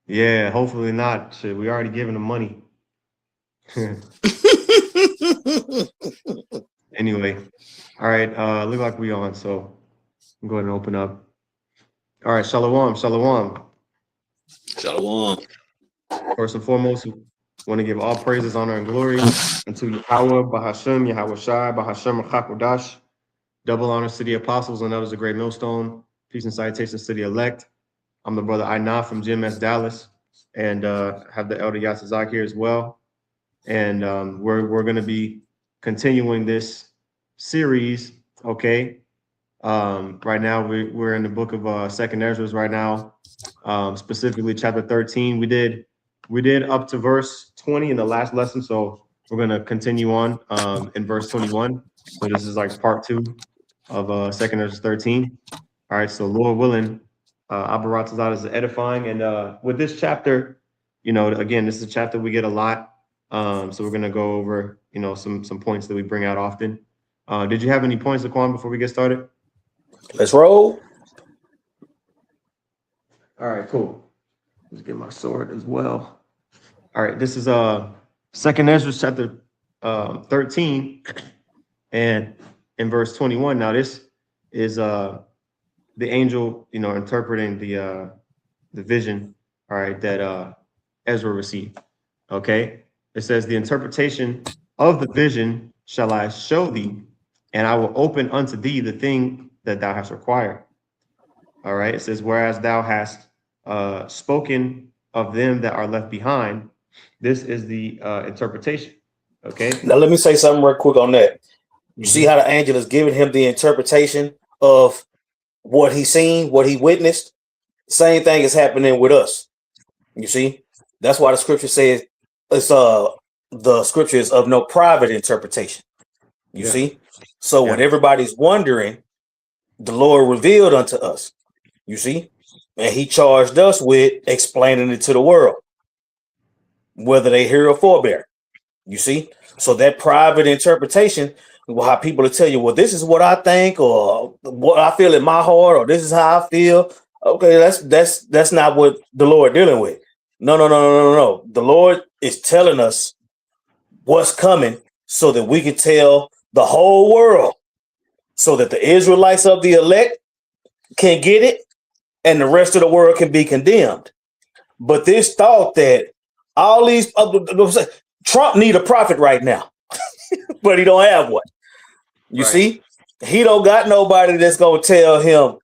Yeah, hopefully not. Shit, we already giving them money. Anyway, all right. Look like we on. So I'm going to open up. All right, shalom, shalom. Shalom. First and foremost, we want to give all praises, honor, and glory unto Yahweh, Bahashem, Yahweh Shai, Bahashem, Chakodash. Double honors to the apostles and others, a great millstone. Peace and salutations to the elect. I'm the brother Aina from GMS Dallas, and have the elder Yasazak here as well. And we're going to be continuing this series. Okay. Right now we're in the book of Second Esdras right now, specifically chapter 13. We did up to verse 20 in the last lesson, so we're going to continue on in verse 21. So this is like part two of Second Esdras 13. All right, so Lord willing, Abaratazad is edifying, and with this chapter, again, this is a chapter we get a lot. So we're gonna go over, some points that we bring out often. Did you have any points, Laquan, before we get started? Let's roll. All right, cool. Let's get my sword as well. All right, this is Second Ezra chapter 13, and in verse 21. Now this is the angel, interpreting the vision, all right, that Ezra received. Okay, it says the interpretation of the vision shall I show thee, and I will open unto thee the thing that thou hast required. All right, it says whereas thou hast spoken of them that are left behind, this is the interpretation. Okay. Now let me say something real quick on that. You see how the angel is giving him the interpretation of what he seen, what he witnessed. Same thing is happening with us. You see, that's why the scripture says it's the scripture is of no private interpretation. You see, so when everybody's wondering, the Lord revealed unto us. You see, and He charged us with explaining it to the world, whether they hear or forbear. You see, so that private interpretation, well, how people will tell you, well, this is what I think, or what I feel in my heart, or this is how I feel. Okay, that's not what the Lord dealing with. No. The Lord is telling us what's coming so that we can tell the whole world, so that the Israelites of the elect can get it and the rest of the world can be condemned. But this thought that all these Trump need a prophet right now, but he don't have one. You see, he don't got nobody that's gonna tell him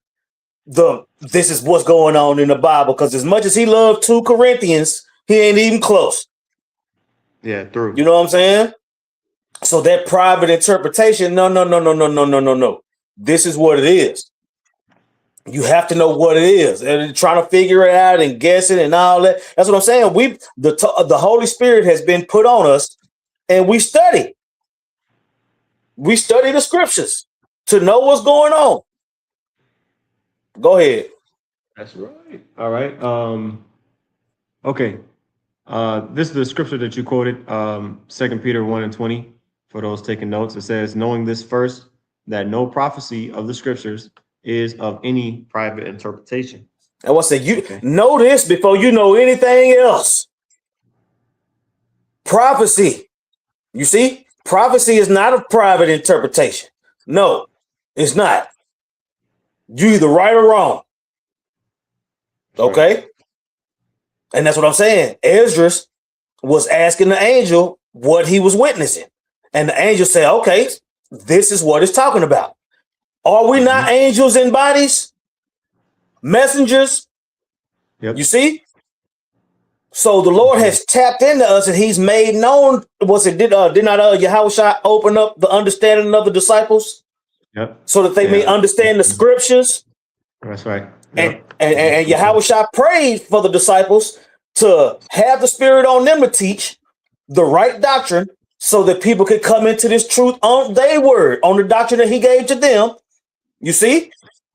this is what's going on in the Bible, because as much as he loved 2 Corinthians, he ain't even close. Yeah, true. You know what I'm saying? So that private interpretation, no. This is what it is. You have to know what it is, and trying to figure it out and guess it and all that. That's what I'm saying. The Holy Spirit has been put on us, and we study. We study the scriptures to know what's going on. Go ahead. That's right. All right. Okay. This is the scripture that you quoted, 2 Peter 1:20. For those taking notes, it says, knowing this first, that no prophecy of the scriptures is of any private interpretation. I want to say, you know this before you know anything else. Prophecy. You see, prophecy is not a private interpretation. No, it's not. You either right or wrong. Okay. And that's what I'm saying. Esdras was asking the angel what he was witnessing. And the angel said, okay, this is what it's talking about. Are we not angels in bodies? Messengers? Yep. You see? So the Lord has tapped into us, and He's made known. Did not Yahushua open up the understanding of the disciples? Yep. So that they may understand the scriptures. That's right. Yep. And Yahushua prayed for the disciples to have the Spirit on them to teach the right doctrine, so that people could come into this truth on their word, on the doctrine that He gave to them. You see,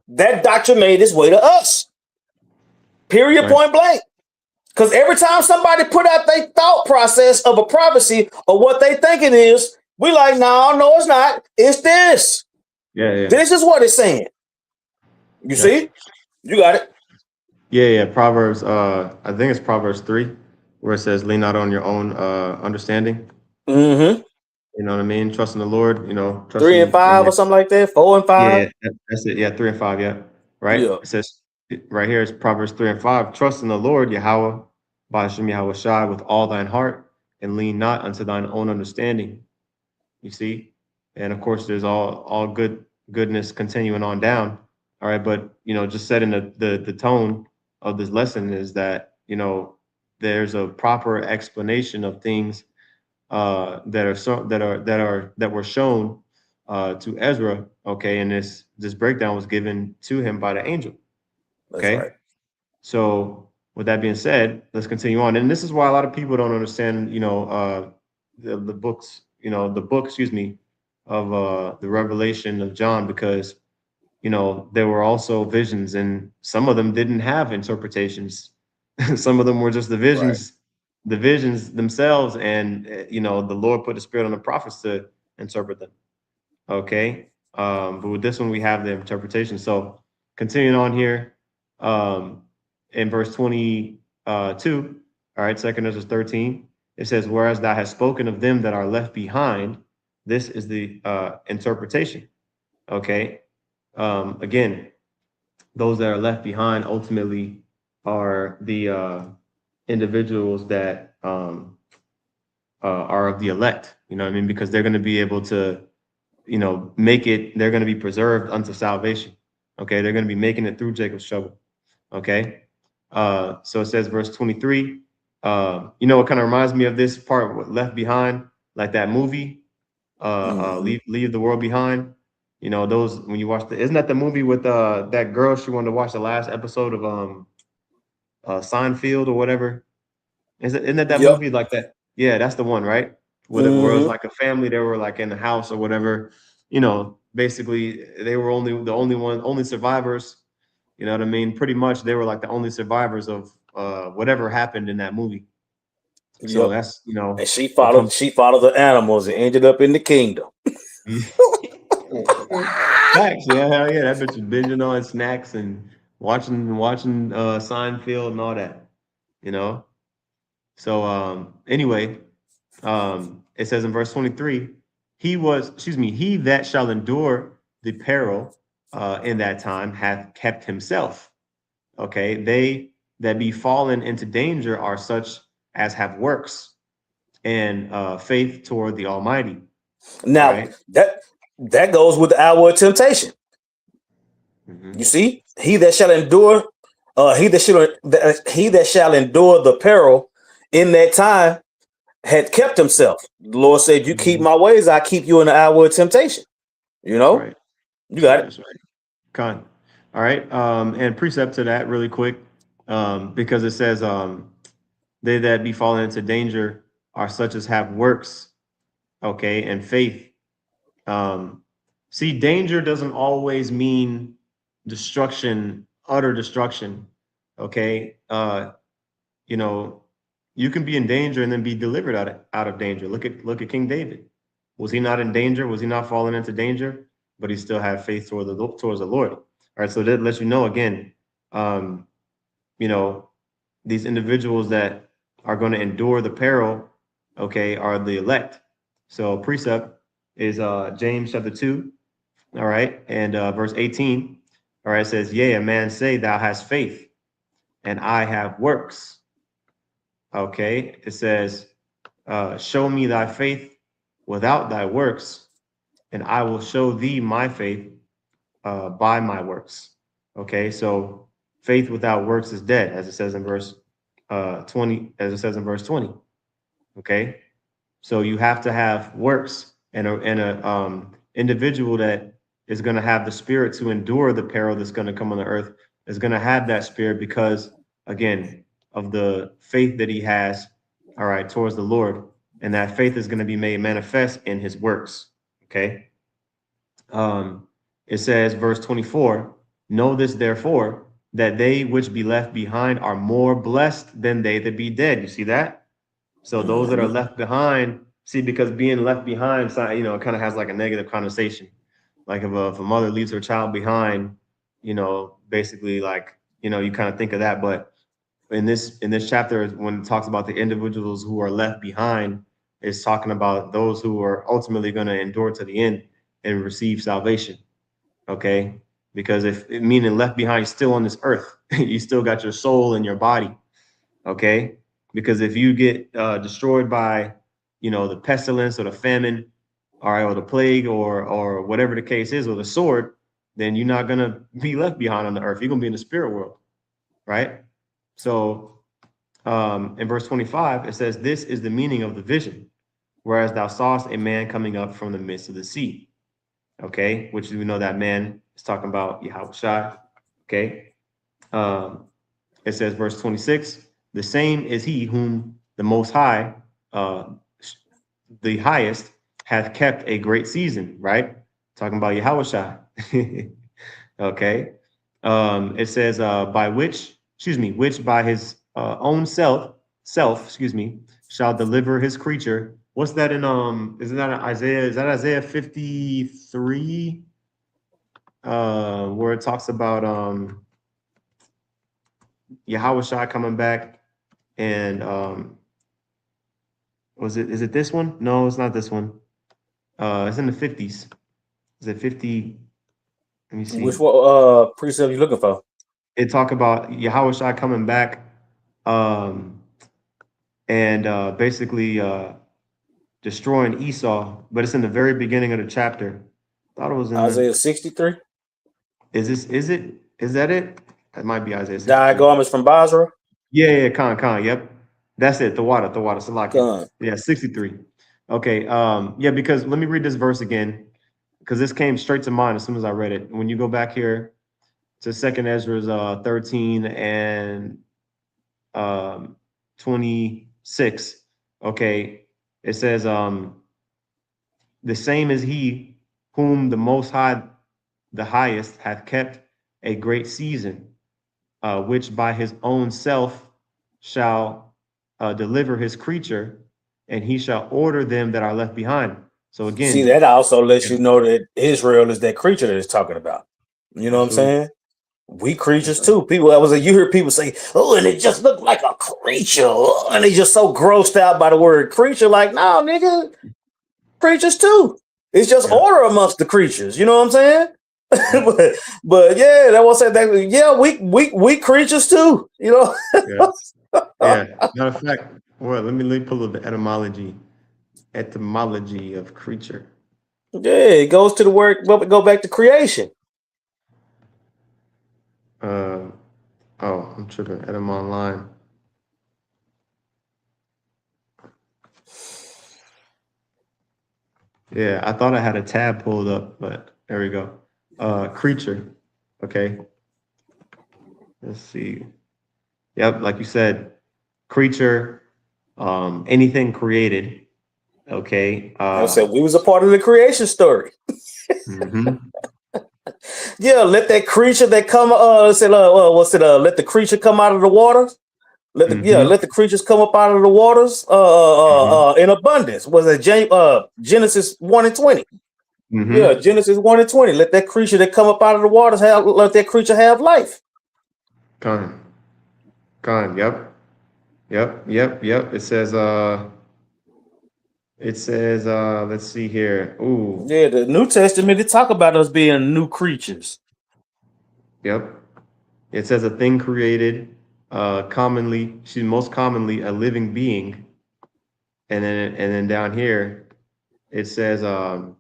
that doctrine made its way to us. Period. Point blank. Because every time somebody put out their thought process of a prophecy or what they think it is, we like, no, it's not. It's this. Yeah. This is what it's saying. You see? You got it. Yeah. Proverbs, I think it's Proverbs 3, where it says, lean not on your own understanding. Mm-hmm. You know what I mean? Trust in the Lord, Three and trusting in five or your, something like that. 4 and yeah, 5. that's it. Yeah, 3 and 5. Yeah. Right. Yeah. It says right here is Proverbs 3 and 5. Trust in the Lord, Yahweh, by Hashem Yahweh Shai, with all thine heart, and lean not unto thine own understanding. You see? And of course, there's all goodness continuing on down. All right. But just setting the tone of this lesson is that, there's a proper explanation of things that were shown to Ezra. Okay, and this breakdown was given to him by the angel. That's right. Okay, so with that being said, let's continue on. And this is why a lot of people don't understand, the books, the book, excuse me, of the Revelation of John, because there were also visions, and some of them didn't have interpretations. Some of them were just Right. the visions themselves, and the Lord put the spirit on the prophets to interpret them. Okay, but with this one we have the interpretation. So continuing on here, um, in verse 22, all right, second Ezra 13, it says, "Whereas thou hast spoken of them that are left behind, this is the interpretation." Okay, again, those that are left behind ultimately are the individuals that are of the elect. You know what I mean? Because they're going to be able to, make it. They're going to be preserved unto salvation. Okay, they're going to be making it through Jacob's trouble. Okay, so it says, verse 23. It kind of reminds me of this part, what Left Behind, like that movie, Mm-hmm. leave the world behind. Those when you watch isn't that the movie with that girl? She wanted to watch the last episode of Seinfeld or whatever. Isn't that Yep. movie like that? Yeah, that's the one, right? Where it was Mm-hmm. like a family, they were like in the house or whatever. Basically they were only survivors. You know what I mean? Pretty much they were like the only survivors of whatever happened in that movie. So Yep. that's And she what followed comes. she followed the animals and ended up in the kingdom. Facts, yeah, hell yeah. That bitch was binging on snacks and watching Seinfeld and all that, you know. So anyway, it says in verse 23, he that shall endure the peril in that time hath kept himself. Okay, they that be fallen into danger are such as have works and faith toward the Almighty. All Now right. that goes with the hour of temptation. You Mhm. see, he that shall endure, he that shall endure the peril in that time had kept himself. The Lord said, "You keep Mhm. my ways, I keep you in the hour of temptation." You That's know, right. you That's got right. it. That's right. Con. All right. And precept to that really quick, because it says, they that be fallen into danger are such as have works, okay, and faith. Um, see, danger doesn't always mean destruction, utter destruction. Okay. You know, you can be in danger and then be delivered out of danger. Look at King David. Was he not in danger? Was he not falling into danger? But he still had faith towards the Lord. All right, so that lets you know again, um, you know, these individuals that are going to endure the peril, okay, are the elect. So precept is James chapter 2, all right, and verse 18. All right, it says, "Yea, a man say, Thou hast faith, and I have works." Okay, it says, "Show me thy faith without thy works, and I will show thee my faith by my works." Okay, so faith without works is dead, as it says in verse 20, as it says in verse 20. Okay, so you have to have works, and a individual that is going to have the spirit to endure the peril that's going to come on the earth is going to have that spirit because, again, of the faith that he has, all right, towards the Lord, and that faith is going to be made manifest in his works. Okay, um, it says, verse 24, "Know this therefore, that they which be left behind are more blessed than they that be dead." You see that? So those that are Mm-hmm. left behind, see, because being left behind, it kind of has like a negative connotation. Like if a mother leaves her child behind, basically like you know, you kind of think of that. But in this chapter, when it talks about the individuals who are left behind, it's talking about those who are ultimately going to endure to the end and receive salvation. Okay, because if meaning left behind still on this earth, you still got your soul and your body. Okay, because if you get destroyed by, you know, the pestilence or the famine, all right, or the plague or whatever the case is, or the sword, then you're not gonna be left behind on the earth. You're gonna be in the spirit world, right? So in verse 25, it says, "This is the meaning of the vision, whereas thou sawest a man coming up from the midst of the sea." Okay, which we know that man is talking about Yahweh. Okay, um, it says, verse 26, "The same is he whom the Most High, uh, the highest, hath kept a great season." Right, talking about Yahweh. Okay, it says, "By which, excuse me, which by his own self, excuse me, shall deliver his creature." What's that in isn't that in Isaiah? Is that Isaiah 53? Where it talks about Yahweh Shai coming back and is it this one? No, it's not this one. It's in the 50s. Is it 50? Let me Which see. one precept you looking for? It talk about Yahweh Shai coming back um and basically destroying Esau, but it's in the very beginning of the chapter. Thought it was in the Isaiah 63. is that it? That might be Isaiah Thy 63. garments from Basra. Yeah, Khan, yep. That's it. The water, Salakia. Con. Yeah, 63. Okay, yeah, because let me read this verse again, because this came straight to mind as soon as I read it. When you go back here to Second Esdras 13 and 26, okay, it says, "The same is he whom the Most High, the highest, hath kept a great season, which by his own self shall deliver his creature, and he shall order them that are left behind." So See, again, that also lets yeah, you know that Israel is that creature that it's talking about. You know for what I'm sure. saying? We creatures Yeah. too. People, you hear people say, "Oh, and it just looked like a creature," oh, and they just so grossed out by the word creature. Like, no, nigga, creatures too. It's just Yeah. order amongst the creatures. You know what I'm saying? Yeah. but yeah, that was that. Yeah, we creatures too. You Yeah. know. Yeah. Matter of fact, well, let me pull up the etymology of creature. Yeah, it goes to the word. Go back to creation. Uh, oh, I'm tripping. Etym online. Yeah, I thought I had a tab pulled up, but there we go. Creature. Okay. Let's see. Yep, like you said, creature, anything created. Okay. I said we was a part of the creation story. Mhm. Yeah, let that creature that come. Said, what's it? Let the creature come out of the waters. Mhm. Let the creatures come up out of the waters. Mhm. In abundance. Was it Genesis 1:20? Yeah, Mhm. Genesis 1:20. Let that creature that come up out of the waters let that creature have life. Con. Con. Yep. Yep. It says, let's see here. Ooh. Yeah, the New Testament, it talk about us being new creatures. Yep. It says a thing created, most commonly a living being. And then down here, it says, the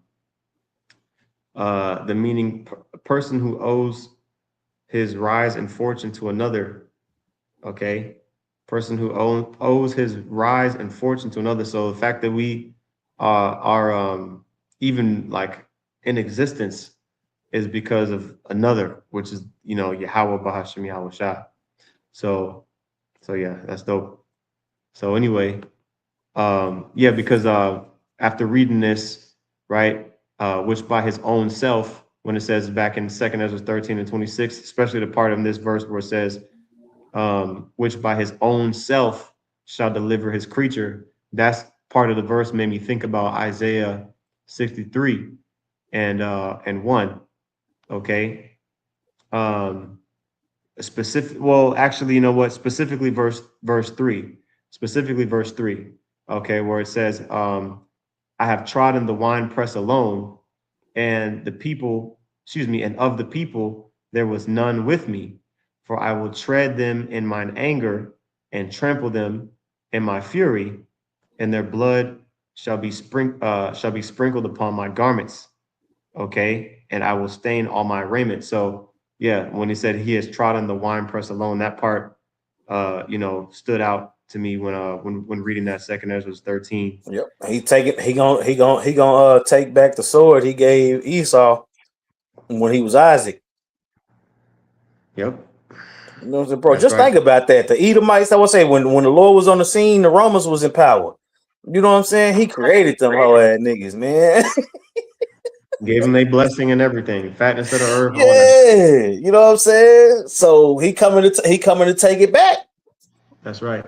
meaning, a person who owes his rise and fortune to another. Okay, person who owes his rise and fortune to another. So the fact that we are even like in existence is because of another, which is, Yahweh Bahashim Yahweh Shah. So yeah, that's dope. So anyway, yeah, because after reading this, right, which by his own self, when it says back in Second Ezra 13 and 26, especially the part of this verse where it says, which by his own self shall deliver his creature. That's part of the verse made me think about Isaiah 63 and 1. Okay. Um, specific. Well, actually, you know what? Specifically, verse 3. Specifically, verse 3. Okay, where it says, "I have trodden the wine press alone, and the people, excuse me, and of the people there was none with me, for I will tread them in mine anger and trample them in my fury, and their blood shall be sprinkled upon my garments." Okay, and I will stain all my raiment. So yeah, when he said he has trodden the wine press alone, that part stood out to me when reading that second Esdras 13. Yep. He gonna take back the sword he gave Esau when he was Isaac. Yep. You know what I'm saying, bro? That's Just right. think about that. The Edomites, I would say, when the Lord was on the scene, the Romans was in power. You know what I'm saying? He created them whole ass niggas, man. Gave them a blessing and everything, fatness of the earth, all that. Yeah, you know what I'm saying? So he coming to take it back. That's right.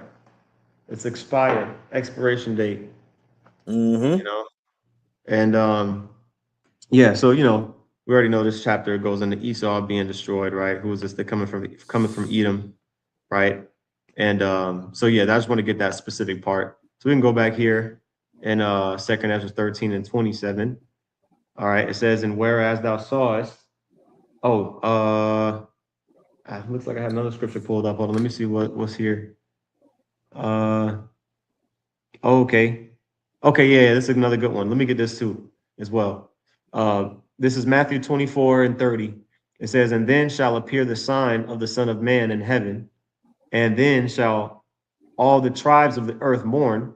It's expired, expiration date. Mm-hmm. You know, and yeah. So we already know this chapter goes into Esau being destroyed, right? Who is this? They're coming from Edom, right? And so yeah, I just want to get that specific part. So we can go back here in Second Ezra 13 and 27. All right, it says, "And whereas thou sawest," looks like I have another scripture pulled up. Hold on, let me see what's here. Okay, yeah, this is another good one. Let me get this too as well. This is Matthew 24 and 30. It says, "And then shall appear the sign of the Son of Man in heaven, and then shall all the tribes of the earth mourn."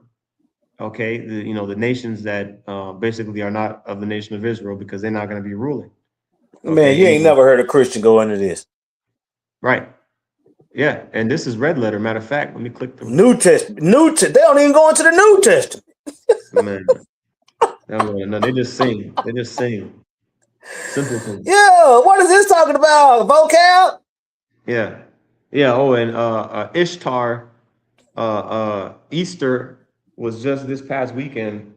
Okay, the nations that basically are not of the nation of Israel, because they're not going to be ruling. Man, you ain't never heard a Christian go into this. Right. Yeah, and this is red letter. Matter of fact, let me click the New Testament. They don't even go into the New Testament. man. No, they just sing. They just sing. Simple thing. Yeah, what is this talking about? Vocab? Yeah. Oh, and Ishtar, Easter was just this past weekend.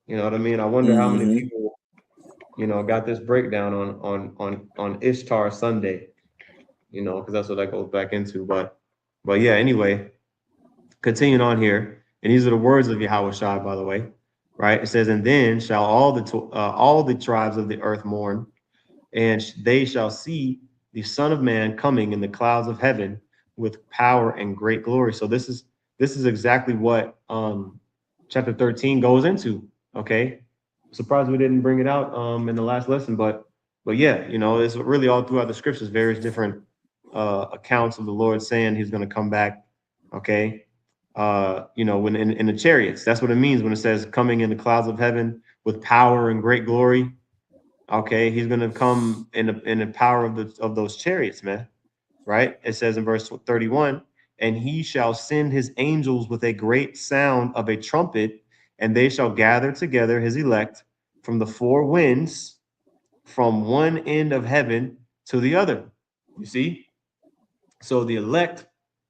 You know what I mean? I wonder how many people, got this breakdown on Ishtar Sunday. Because that's what that goes back into. But yeah, anyway, continuing on here, and these are the words of Yahweh Shai, by the way, right? It says, "And then shall all the tribes of the earth mourn, and they shall see the Son of Man coming in the clouds of heaven with power and great glory." So this is exactly what chapter 13 goes into. Okay, surprised we didn't bring it out in the last lesson, but yeah, it's really all throughout the scriptures, various different accounts of the Lord saying he's going to come back. Okay, when in the chariots, that's what it means when it says coming in the clouds of heaven with power and great glory. Okay, he's going to come in the power of those chariots, man. Right? It says in verse 31, "And he shall send his angels with a great sound of a trumpet, and they shall gather together his elect from the four winds, from one end of heaven to the other." You see? So the elect,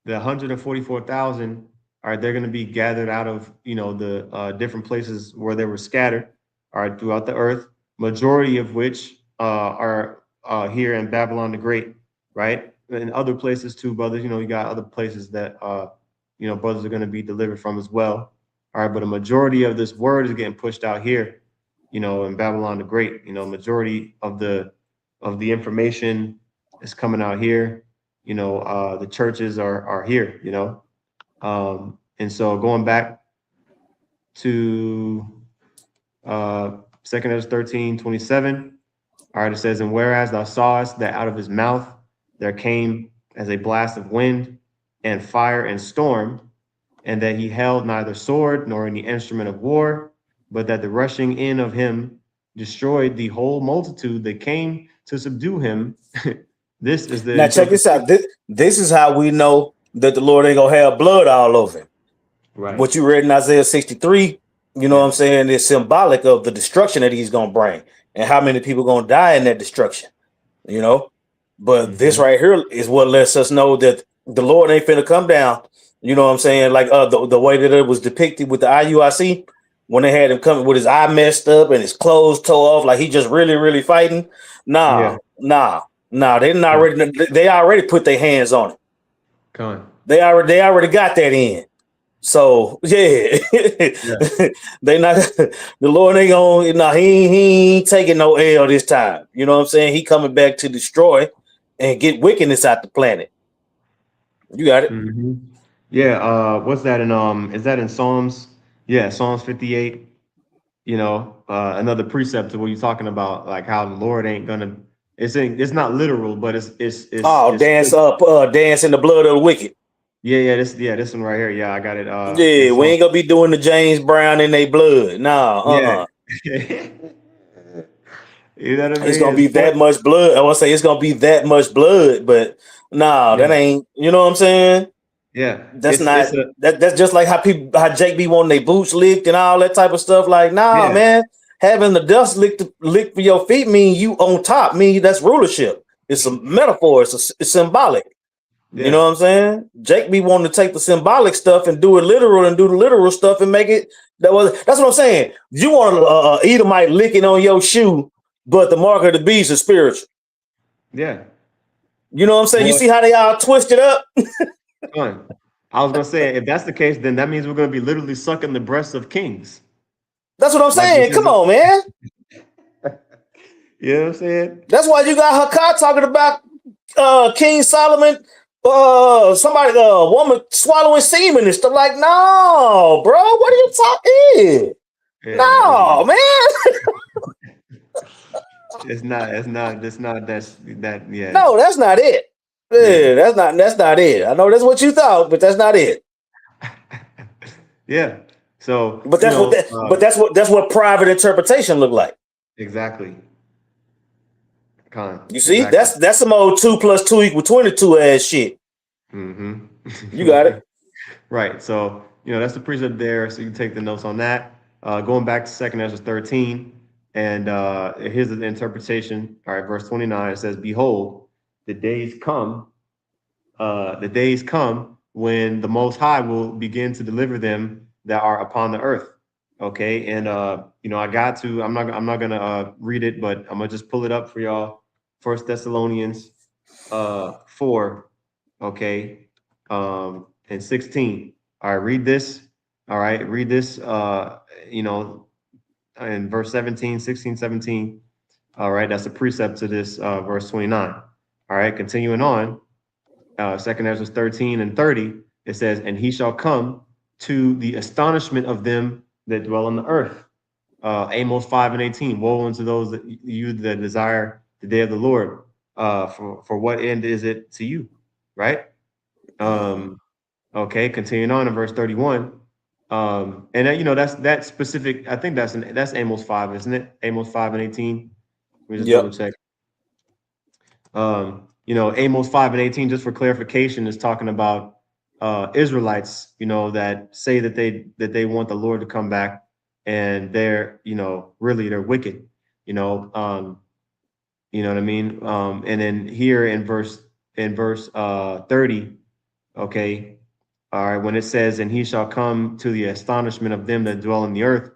the 144,000, all right, they're going to be gathered out of, the different places where they were scattered, all right, throughout the earth, majority of which are here in Babylon the Great, right? And other places too, brothers, you got other places that, brothers are going to be delivered from as well. All right, but a majority of this word is getting pushed out here, in Babylon the Great. Majority of the information is coming out here. The churches are here, and so going back to Second Ezra 13:27, all right, it says, "And whereas thou sawest that out of his mouth there came as a blast of wind and fire and storm, and that he held neither sword nor any instrument of war, but that the rushing in of him destroyed the whole multitude that came to subdue him." This is the Now check this out. This is how we know that the Lord ain't gonna have blood all over him. Right. What you read in Isaiah 63, you know what I'm saying, is symbolic of the destruction that he's gonna bring and how many people gonna die in that destruction. But this right here is what lets us know that the Lord ain't finna come down. You know what I'm saying? Like the way that it was depicted with the IUIC when they had him coming with his eye messed up and his clothes tore off, like he just really, really fighting. Nah. No, they already put their hands on it. Con. They already got that in. So yeah, they not the Lord ain't gonna he ain't taking no L this time. You know what I'm saying? He coming back to destroy and get wickedness out the planet. You got it. Mm-hmm. Yeah, what's that in is that in Psalms? Yeah, Psalms 58. Another precept to what you're talking about, like how the Lord ain't gonna it's not literal, but Oh, it's dance in the blood of the wicked. this one right here. Yeah, I got it in Yeah, we Psalms. ain't gonna be doing the James Brown in their blood. Yeah. You know what I It's mean? gonna be that much blood. I want to say it's gonna be that much blood, but that Yeah, ain't. You know what I'm saying? yeah. That's not that's just like how Jake be wanting their boots licked and all that type of stuff. Like, Yeah, man, having the dust licked for your feet mean you on top. Mean that's rulership. It's a metaphor. It's symbolic. You yeah. know what I'm saying? Jake be wanting to take the symbolic stuff and do it literal and do the literal stuff and make it. That's what I'm saying. You want to Edomite licking on your shoe, but the mark of the beast is spiritual. Yeah. You know what I'm saying? You Well, see how they all twisted up? fine. I was gonna say, if that's the case, then that means we're gonna be literally sucking the breasts of kings. That's what I'm Like saying. because Come on, man. you know what I'm saying? That's why you got Hakkad talking about King Solomon, somebody, woman swallowing semen and stuff. Like, no, bro, what are you talking? Yeah, No, man. yeah. No, that's not it. Yeah. Yeah, that's not it. I know that's what you thought, but that's not it. Yeah. So, But that's what private interpretation look like. exactly. You see, Exactly. that's some old 2 + 2 = 22 ass shit. Mm-hmm. You got it. Right. So, that's the precept there. So you can take the notes on that. Going back to 2 Esdras 13, and here's the interpretation. All right, verse 29, it says, Behold, the days come when the Most High will begin to deliver them that are upon the earth. Okay, and I'm not gonna read it, but I'm gonna just pull it up for y'all. 1 Thessalonians 4, okay, and 16. All right, read this. All right, read this. In verse 17, 16, 17. All right, that's a precept to this verse 29. All right, continuing on. 2 Ezra 13 and 30, it says, and he shall come to the astonishment of them that dwell on the earth. Amos 5 and 18, woe unto those that desire the day of the Lord. For what end is it to you? Right? Okay, continuing on in verse 31. And that's that specific, I think that's Amos 5, isn't it? Amos 5 and 18. Let me just double check. Amos 5 and 18, just for clarification, is talking about Israelites, that say that they want the Lord to come back, and they're, really they're wicked, you know what I mean? And then here in verse 30, okay, all right, when it says, and he shall come to the astonishment of them that dwell in the earth,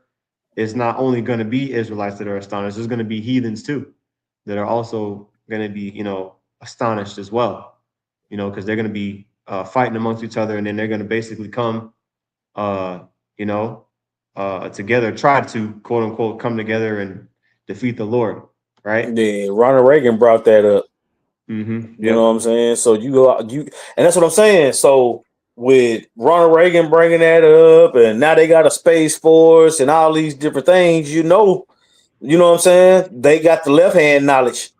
it's not only going to be Israelites that are astonished, there's going to be heathens too, that are also going to be, astonished as well, because they're going to be fighting amongst each other, and then they're going to basically come, together, try to quote unquote come together and defeat the Lord, right? Yeah, Ronald Reagan brought that up. Mm-hmm. You know what I'm saying? So and that's what I'm saying. So with Ronald Reagan bringing that up, and now they got a Space Force and all these different things, you know what I'm saying? They got the left hand knowledge.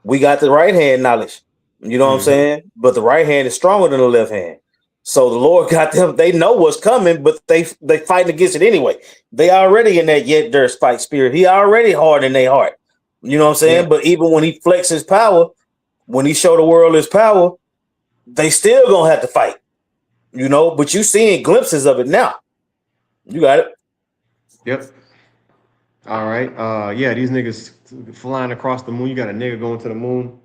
We got the right hand knowledge. You know what I'm saying? But the right hand is stronger than the left hand. So the Lord got them. They know what's coming, but they fighting against it anyway. They already in that yet there's fight spirit. He already hard in their heart. You know what I'm saying? Yeah. But even when he flexes his power, when he show the world his power, they still gonna have to fight. But you seeing glimpses of it now. You got it. Yep. All right. Yeah, these niggas flying across the moon. You got a nigga going to the moon,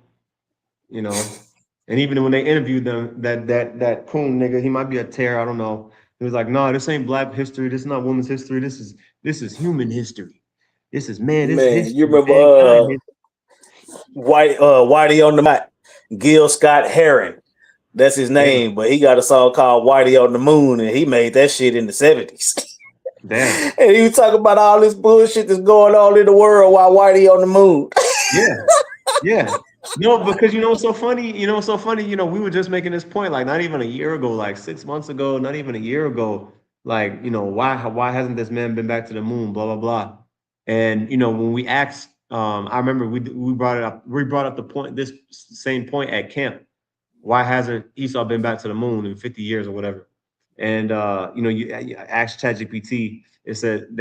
And even when they interviewed them, that coon nigga, he might be a terror. I don't know. He was like, "No, this ain't black history. This is not women's history. This is human history. This is Man, history. you remember Mankind history." Whitey on the Map. Gil Scott Heron. That's his name, but he got a song called Whitey on the Moon, and he made that shit in the 70s. Damn. And he was talking about all this bullshit that's going on in the world while Whitey on the moon. Yeah. Yeah. No, because you know what's so funny? We were just making this point, like not even a year ago, like 6 months ago, not even a year ago. Like, why hasn't this man been back to the moon? Blah blah blah. And when we asked, I remember we brought it up. We brought up this same point at camp. Why hasn't Esau been back to the moon in 50 years or whatever? And you asked ChatGPT. They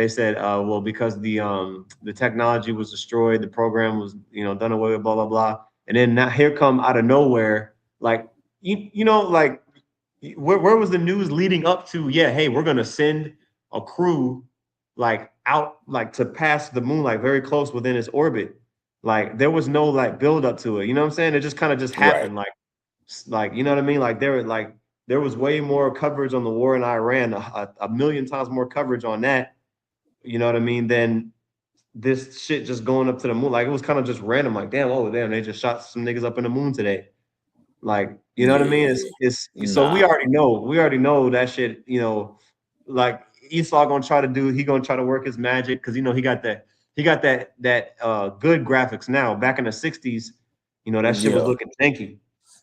said, well, because the technology was destroyed, the program was done away with, blah blah blah. And then now here come out of nowhere, like like where was the news leading up to? Yeah, hey, we're gonna send a crew like out like to pass the moon, like very close within its orbit. Like there was no like build up to it. You know what I'm saying? It just kind of just happened. Like you know what I mean? There was way more coverage on the war in Iran, a million times more coverage on that. You know what I mean? Than this shit just going up to the moon. Like it was kind of just random. Like damn, they just shot some niggas up in the moon today. Like you know what I mean? It's so we already know that shit. Like Esau gonna try to do. He gonna try to work his magic because he got that good graphics now. Back in the '60s, that shit was looking janky.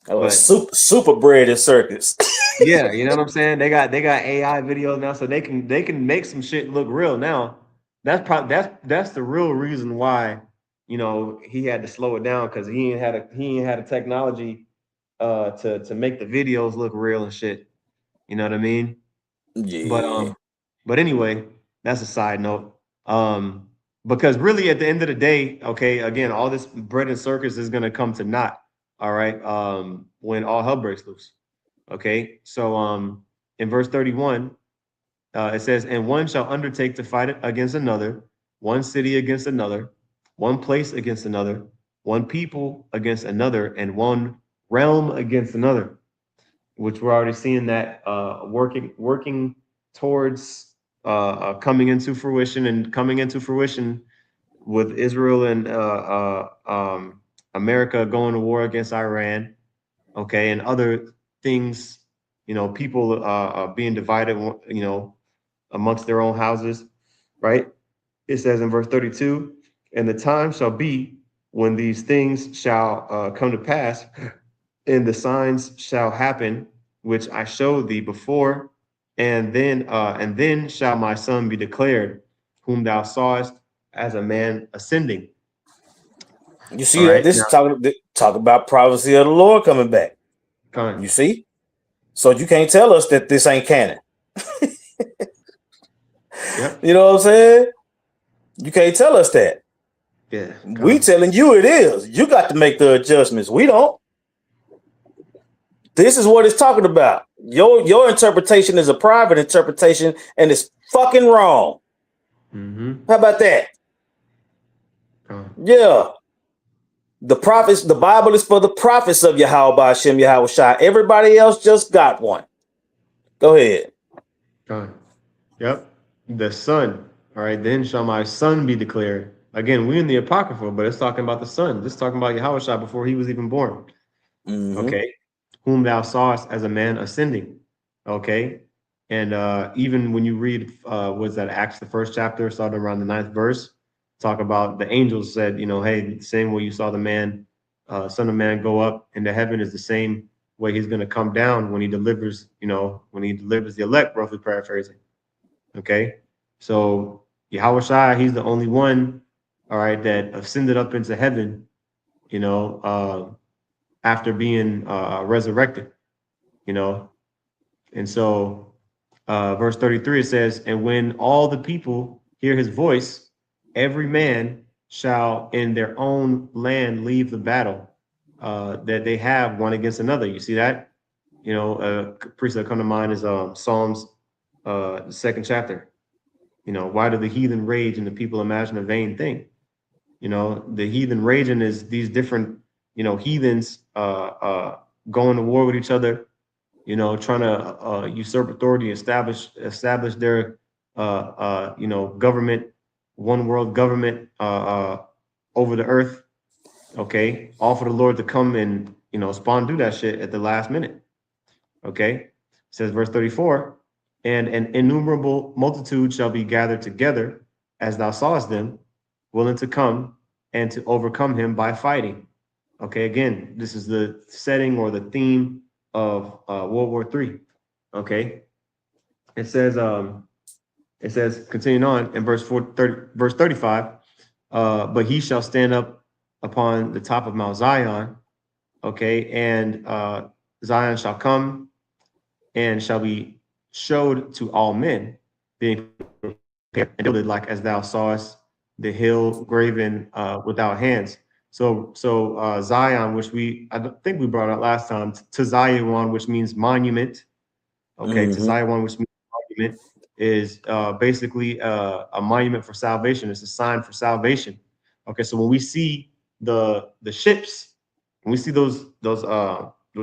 But super bread and circus. Yeah, you know what I'm saying? They got AI videos now, so they can make some shit look real now. That's the real reason why he had to slow it down because he ain't had a technology to make the videos look real and shit. You know what I mean? Yeah. But anyway, that's a side note. Because really at the end of the day, okay, again, all this bread and circus is gonna come to naught, all right, when all hell breaks loose. Okay, so in verse 31, it says, "And one shall undertake to fight against another, one city against another, one place against another, one people against another, and one realm against another." Which we're already seeing that working towards coming into fruition with Israel and America going to war against Iran, okay, and other things, people being divided, amongst their own houses, right? It says in verse 32, "And the time shall be when these things shall come to pass, and the signs shall happen, which I showed thee before, and then shall my son be declared, whom thou sawest as a man ascending." You All see that? right, This now, is talk about prophecy of the Lord coming back. come You see? So you can't tell us that this ain't canon. Yep. You know what I'm saying? You can't tell us that. Yeah. We telling you it is. You got to make the adjustments. We don't. This is what it's talking about. Your interpretation is a private interpretation, and it's fucking wrong. Mm-hmm. How about that? Yeah. The prophets, the Bible is for the prophets of Yahweh Hashem Yahweh Shai. Everybody else just got one. Go ahead. Yep. The son. All right. Then shall my son be declared. Again, we in the Apocrypha, but it's talking about the son. This is talking about Yahweh Shai before he was even born. Mm-hmm. Okay. Whom thou sawest as a man ascending. Okay. And even when you read, was that Acts, the first chapter, starting around the 9th verse, talk about the angels said, hey, the same way you saw the man, son of man go up into heaven is the same way he's going to come down when he delivers, the elect, roughly paraphrasing. Okay. So Yahweh Shai, he's the only one, all right, that ascended up into heaven, after being resurrected, and so verse 33, it says, "And when all the people hear his voice, every man shall in their own land leave the battle that they have one against another." You see that? Priest that come to mind is Psalms, the 2nd chapter. Why do the heathen rage and the people imagine a vain thing? The heathen raging is these different, heathens going to war with each other, trying to usurp authority, establish their, government, one world government over the earth. Okay, all for the Lord to come and spawn do that shit at the last minute. Okay, it says verse 34, and an innumerable multitude shall be gathered together, as thou sawest them, willing to come and to overcome him by fighting. Okay, again, this is the setting or the theme of World War III. Okay, it says, continuing on in verse 35, but he shall stand up upon the top of Mount Zion, okay, and Zion shall come and shall be showed to all men, being prepared and builded like as thou sawest the hill graven without hands. So Zion, which I think we brought up last time, to Zion, which means monument. Okay, to Zion, which means monument, is basically a monument for salvation. It's a sign for salvation. Okay, so when we see the ships, when we see those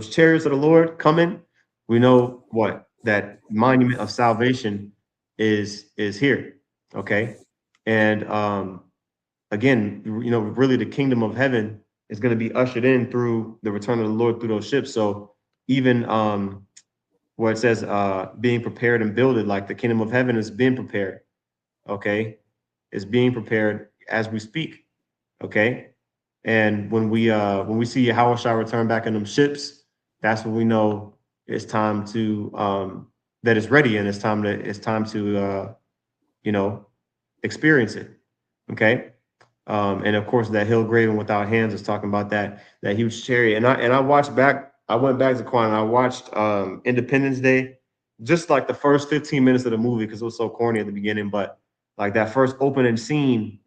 chariots of the Lord coming, we know what that monument of salvation is here. Okay, and again, really the kingdom of heaven is going to be ushered in through the return of the Lord through those ships. So even where it says being prepared and builded, like the kingdom of heaven is being prepared. Okay, is being prepared as we speak. Okay, and when we see Yahweh shall return back in them ships, that's when we know it's time to that it's ready, and it's time to experience it. Okay, and of course that hill graven without hands is talking about that huge chariot. And I watched back. I went back to Quan and I watched Independence Day, just like the first 15 minutes of the movie because it was so corny at the beginning. But like that first opening scene,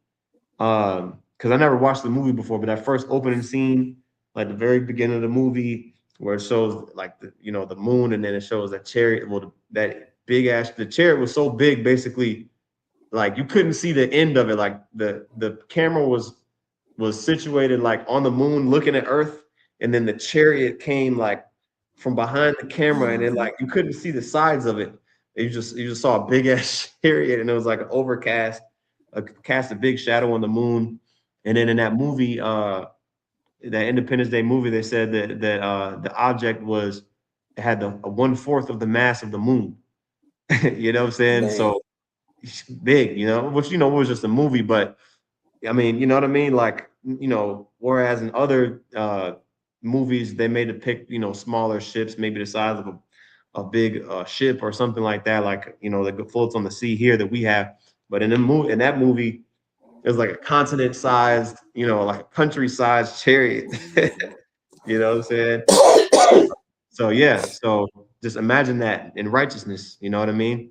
because I never watched the movie before, but that first opening scene, like the very beginning of the movie, where it shows like the moon, and then it shows that chariot. Well, that big ass, the chariot was so big, basically, like you couldn't see the end of it. Like the camera was situated like on the moon, looking at Earth, and then the chariot came like from behind the camera, and then like you couldn't see the sides of it. You just saw a big ass chariot, and it was like an overcast, cast a big shadow on the moon. And then in that movie, that Independence Day movie, they said that the object had the 1/4 of the mass of the moon. You know what I'm saying? Man. So big, which was just a movie, but I mean, you know what I mean? Like, whereas in other movies, they may depict, smaller ships, maybe the size of a big ship or something like that, like, that floats on the sea here that we have. But in that movie, it was like a continent-sized, like a country-sized chariot. You know what I'm saying? So yeah, so just imagine that in righteousness, you know what I mean?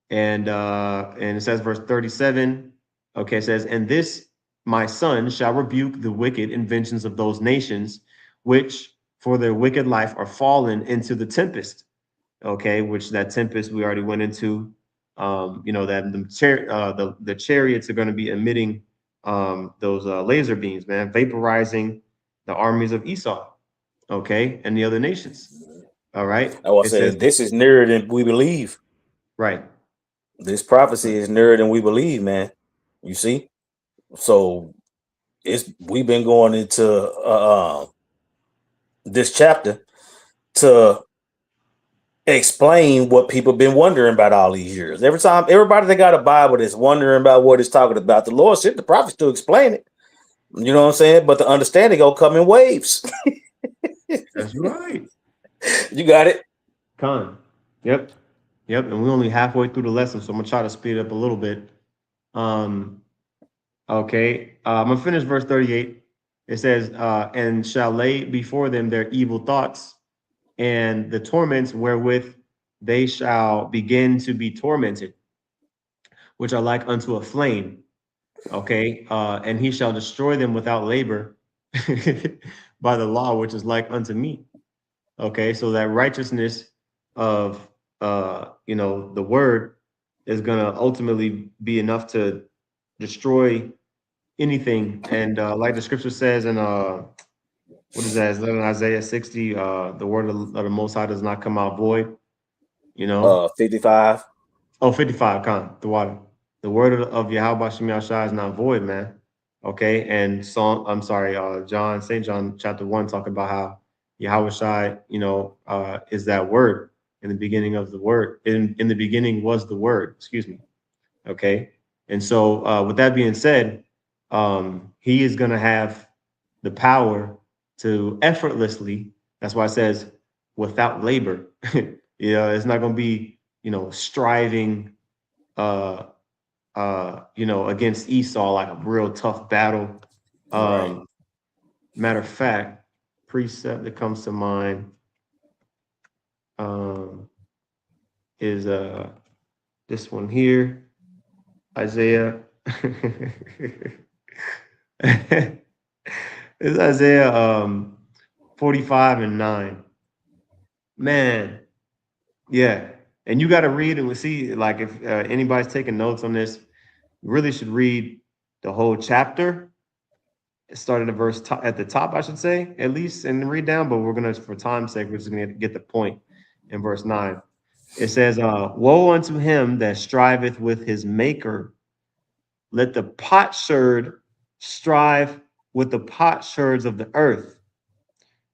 And it says verse 37. Okay, it says, and this my son shall rebuke the wicked inventions of those nations, which for their wicked life are fallen into the tempest. Okay, which that tempest we already went into. That the chariots are going to be emitting those laser beams, man, vaporizing the armies of Esau. Okay, and the other nations. All right. I was saying this is nearer than we believe. Right. This prophecy is nearer than we believe, man. You see? So we've been going into this chapter to explain what people been wondering about all these years. Every time, everybody that got a Bible that's wondering about what it's talking about, the Lord sent the prophets to explain it. You know what I'm saying? But the understanding will come in waves. That's right. You got it. Con. Yep. And we're only halfway through the lesson, so I'm gonna try to speed it up a little bit. Okay. I'm gonna finish verse 38. It says, and shall lay before them their evil thoughts and the torments wherewith they shall begin to be tormented, which are like unto a flame. Okay. And he shall destroy them without labor by the law, which is like unto me. Okay. So that righteousness of the word is going to ultimately be enough to destroy anything. And like the scripture says in what is that? In Isaiah 60, the word of the Most High does not come out void. 55. Oh, 55, the water. The word of Yahweh Shem Yahshua is not void, man. Okay, and John, St. John chapter 1, talking about how Yahweh Shai, is that word in the beginning of the word. In the beginning was the word, excuse me. Okay. And so with that being said, he is gonna have the power to effortlessly, that's why it says without labor. It's not gonna be, striving uh against Esau, like a real tough battle. Right. Um, Matter of fact, precept that comes to mind um, is this one here, Isaiah. It's Isaiah 45:9. Man, yeah. And you got to read and we see, like, if anybody's taking notes on this, you really should read the whole chapter. It started at at the top, I should say, at least, and read down. But we're gonna, for time's sake, we're just gonna get the point in verse 9. It says, "Woe unto him that striveth with his maker. Let the potsherd strive with the potsherds of the earth.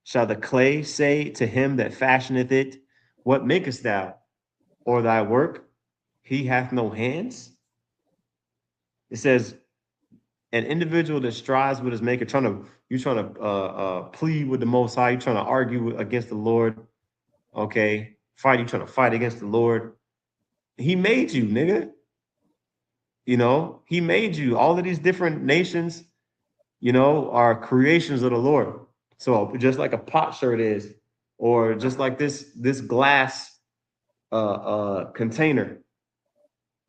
Shall the clay say to him that fashioneth it, What makest thou? Or thy work? He hath no hands." It says, an individual that strives with his maker, you're trying to plead with the Most High, you're trying to argue against the Lord, okay? You trying to fight against the Lord. He made you, nigga. He made you. All of these different nations, are creations of the Lord. So just like a potsherd is, or just like this glass container,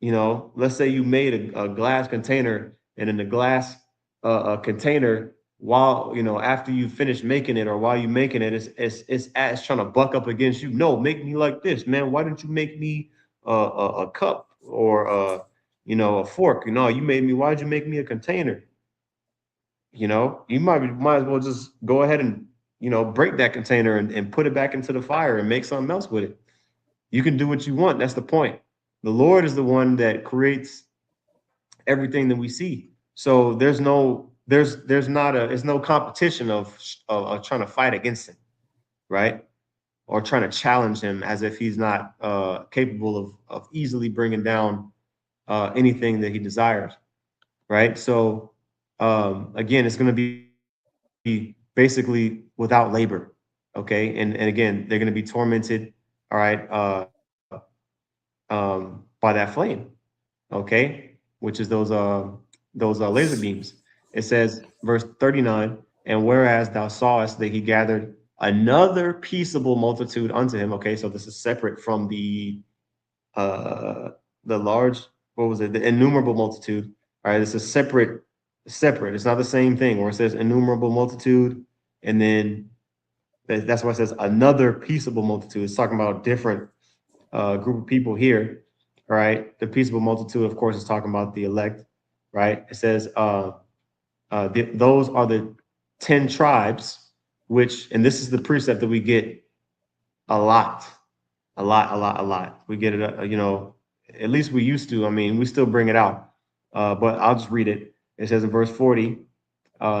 let's say you made a glass container, and in the glass container, while after you finish making it, or while you're making it, it's trying to buck up against you. No, make me like this, man. Why didn't you make me a cup, or a fork? You made me. Why'd you make me a container? You might as well just go ahead and break that container, and put it back into the fire and make something else with it. You can do what you want. That's the point. The Lord is the one that creates everything that we see. So there's no competition of trying to fight against him, right? Or trying to challenge him as if he's not capable of easily bringing down anything that he desires, right? So again, it's going to be basically without labor, okay? And again, they're going to be tormented, all right, by that flame, okay, which is those laser beams. It says, verse 39, "And whereas thou sawest that he gathered another peaceable multitude unto him." Okay, so this is separate from the large, what was it, the innumerable multitude. All right, this is separate. It's not the same thing where it says innumerable multitude, and then that's why it says another peaceable multitude. It's talking about a different group of people here. All right, the peaceable multitude, of course, is talking about the elect. Right, it says those are the 10 tribes, which, and this is the precept that we get a lot, a lot. We get it, at least we used to. I mean, we still bring it out, but I'll just read it. It says in verse 40,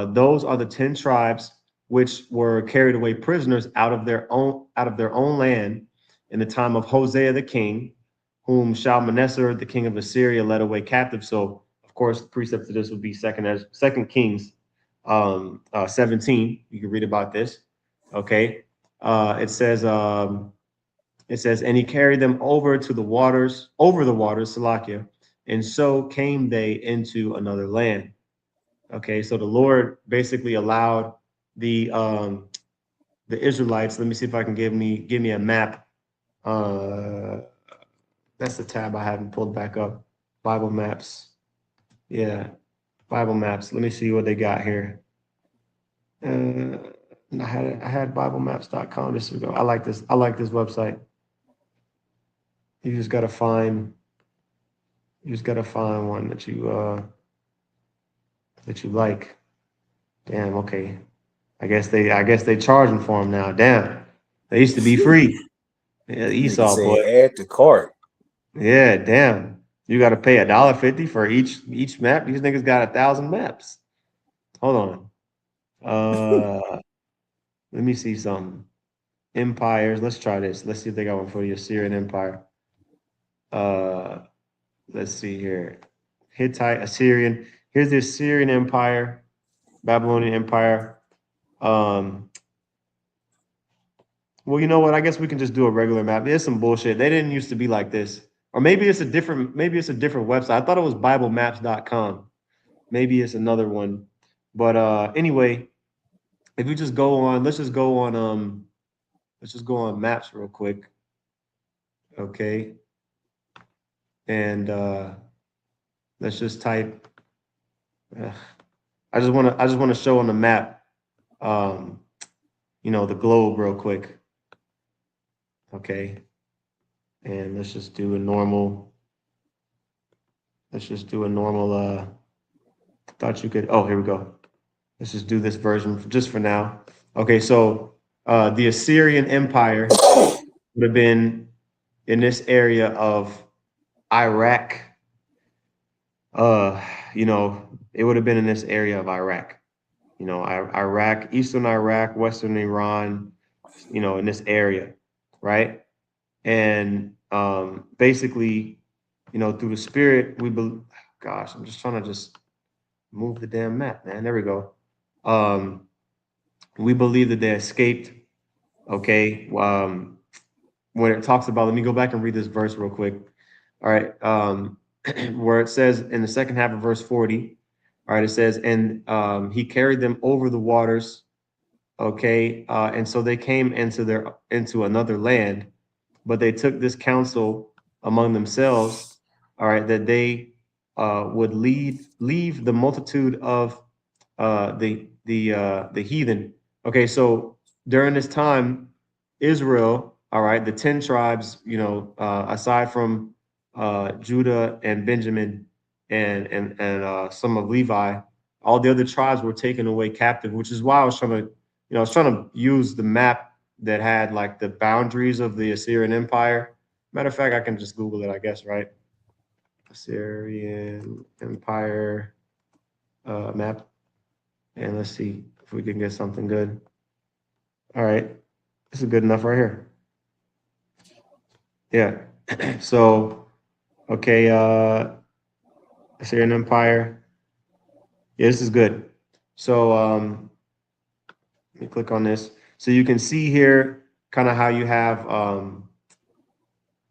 those are the 10 tribes which were carried away prisoners out of their own land in the time of Hosea the king, whom Shalmaneser the king of Assyria led away captive. So of course, the precept to this would be Second Kings 17. You can read about this. Okay, it says, and he carried them over the waters, Salakia, and so came they into another land. Okay, so the Lord basically allowed the Israelites. Let me see if I can give me a map. Uh, that's the tab I haven't pulled back up. Bible maps. Yeah, Bible maps. Let me see what they got here. I had BibleMaps.com. This is go. I like this. I like this website. You just gotta find. You just gotta find one that you like. Damn. Okay. I guess they charging for them now. Damn. They used to be free. Yeah, Nigga Esau boy. said add to cart. Yeah. Damn. You got to pay $1.50 for each map. These niggas got 1,000 maps. Hold on. Let me see something. Empires. Let's try this. Let's see if they got one for the Assyrian Empire. Let's see here. Hittite, Assyrian. Here's the Assyrian Empire, Babylonian Empire. Well, you know what? I guess we can just do a regular map. There's some bullshit. They didn't used to be like this. Or maybe it's a different website. I thought it was BibleMaps.com. Maybe it's another one. But anyway, if we just go on, let's just go on maps real quick. Okay. And let's just type I just want to show on the map the globe real quick. Okay. And let's just do a normal thought you could, oh, here we go. Let's just do this version just for now. Okay, so the Assyrian Empire would have been in this area of Iraq. It would have been in this area of Iraq. Iraq, Eastern Iraq, Western Iran, in this area, right? And basically, through the spirit, gosh, I'm just trying to just move the damn map, man. There we go. We believe that they escaped. Okay. When it talks about, let me go back and read this verse real quick. All right. Where it says in the second half of verse 40, all right, it says, and he carried them over the waters. Okay. And so they came into another land, but they took this counsel among themselves, all right, that they would leave the multitude of the heathen. Okay, so during this time, Israel, all right, the 10 tribes, aside from Judah and Benjamin and some of Levi, all the other tribes were taken away captive, which is why I was trying to use the map that had like the boundaries of the Assyrian Empire. Matter of fact, I can just Google it, I guess, right? Assyrian Empire map. And let's see if we can get something good. All right. This is good enough right here. Yeah. So, okay. Assyrian Empire. Yeah, this is good. So, let me click on this. So you can see here kind of how you have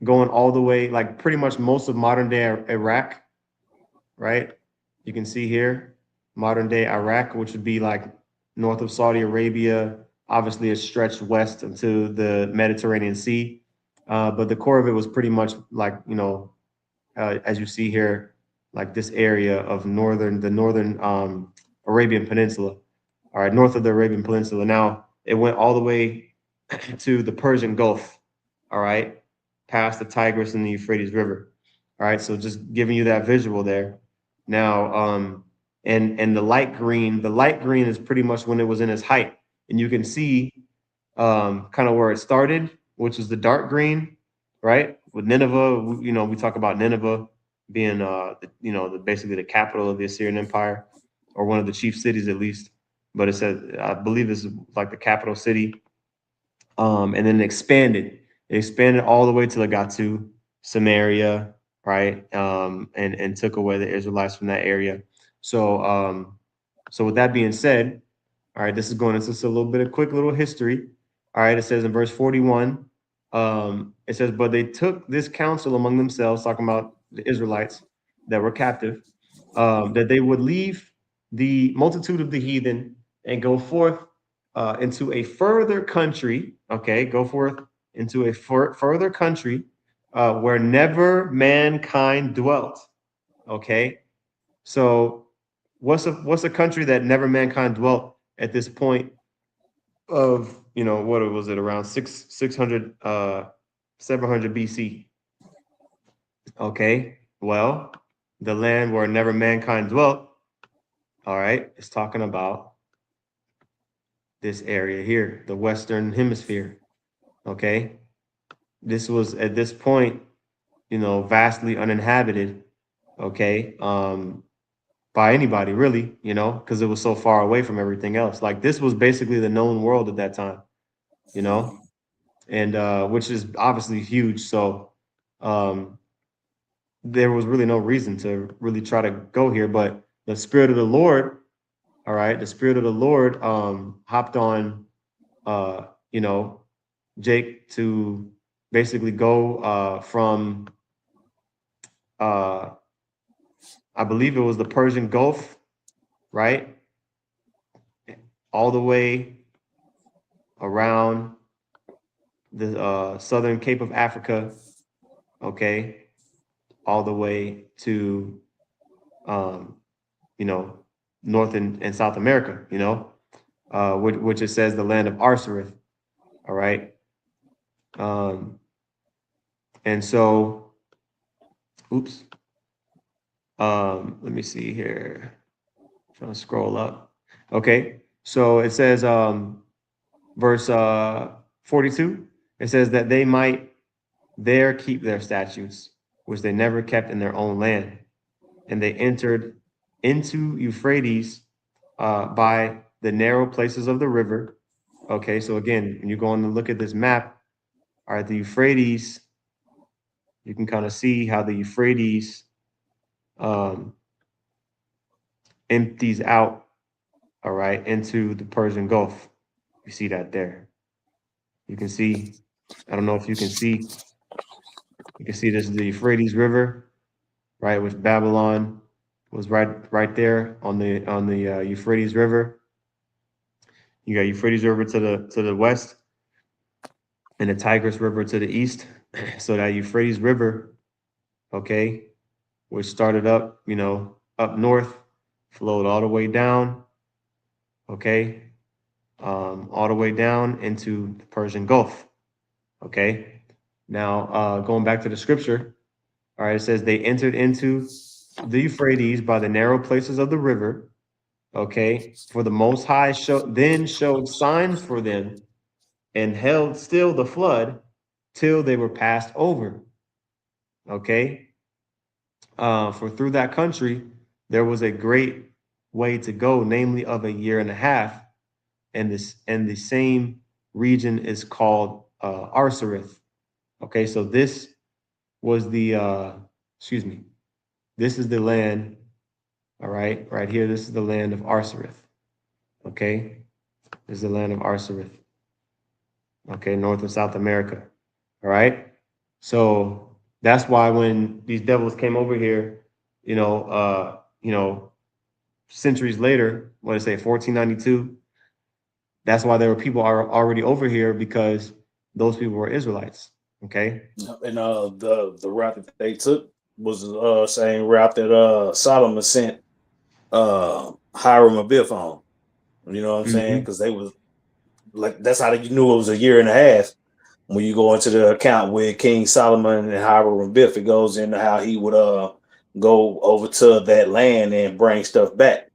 going all the way, like pretty much most of modern day Iraq, right? You can see here, modern day Iraq, which would be like north of Saudi Arabia. Obviously, it's stretched west into the Mediterranean Sea. But the core of it was pretty much like, as you see here, like this area of the northern Arabian Peninsula, all right, north of the Arabian Peninsula. Now, it went all the way to the Persian Gulf, all right, past the Tigris and the Euphrates River. All right, so just giving you that visual there. Now, and the light green is pretty much when it was in its height, and you can see kind of where it started, which is the dark green, right? With Nineveh, we talk about Nineveh being, basically the capital of the Assyrian Empire, or one of the chief cities at least. But it said, I believe this is like the capital city. And then it expanded. It expanded all the way to Lagatu, Samaria, right? And took away the Israelites from that area. So, so with that being said, all right, this is going into just a little bit of quick little history. All right, it says in verse 41, it says, but they took this counsel among themselves, talking about the Israelites that were captive, that they would leave the multitude of the heathen and go forth into a further country. Okay, go forth into a further country where never mankind dwelt. Okay, so what's a country that never mankind dwelt at this point of, what was it, around 700 BC? Okay, well, the land where never mankind dwelt, all right, it's talking about this area here, the Western Hemisphere. Okay, this was at this point, vastly uninhabited. Okay, by anybody, really, you know, because it was so far away from everything else. Like this was basically the known world at that time, you know, and which is obviously huge. So um, there was really no reason to really try to go here, but the Spirit of the Lord, all right, the Spirit of the Lord hopped on, you know, Jake to basically go from, uh, I believe it was the Persian Gulf, right, all the way around the southern Cape of Africa, okay, all the way to, um, you know, North and South America, you know, which it says the land of Arsareth, all right. Um, and so, oops, let me see here. Trying to scroll up. Okay, so it says, verse 42, it says that they might there keep their statutes, which they never kept in their own land. And they entered into Euphrates by the narrow places of the river. Okay, so again, when you go on to look at this map, all right, the Euphrates, you can kind of see how the Euphrates um, empties out, all right, into the Persian Gulf. You see that there. You can see, I don't know if you can see, you can see this is the Euphrates River, right, which Babylon was right there on the Euphrates River. You got Euphrates River to the west and the Tigris River to the east. So that Euphrates River, okay, which started up, you know, up north, flowed all the way down, okay, all the way down into the Persian Gulf, okay. Now, going back to the scripture, all right, it says they entered into the Euphrates by the narrow places of the river, okay, for the Most High then showed signs for them and held still the flood till they were passed over, okay. For through that country, there was a great way to go, namely of a year and a half, and the same region is called Arsareth. Okay, so this was the excuse me, this is the land. All right, right here, this is the land of Arsareth. Okay, this is the land of Arsareth. Okay, North and South America. All right, so that's why when these devils came over here, you know, centuries later, what did I say, 1492? That's why there were people are already over here because those people were Israelites. Okay. And the route that they took was the same route that Solomon sent Hiram Abiff on. You know what I'm saying? Mm-hmm. Because they was like, that's how you knew it was a year and a half. When you go into the account with King Solomon and Hiram Abiff, it goes into how he would go over to that land and bring stuff back.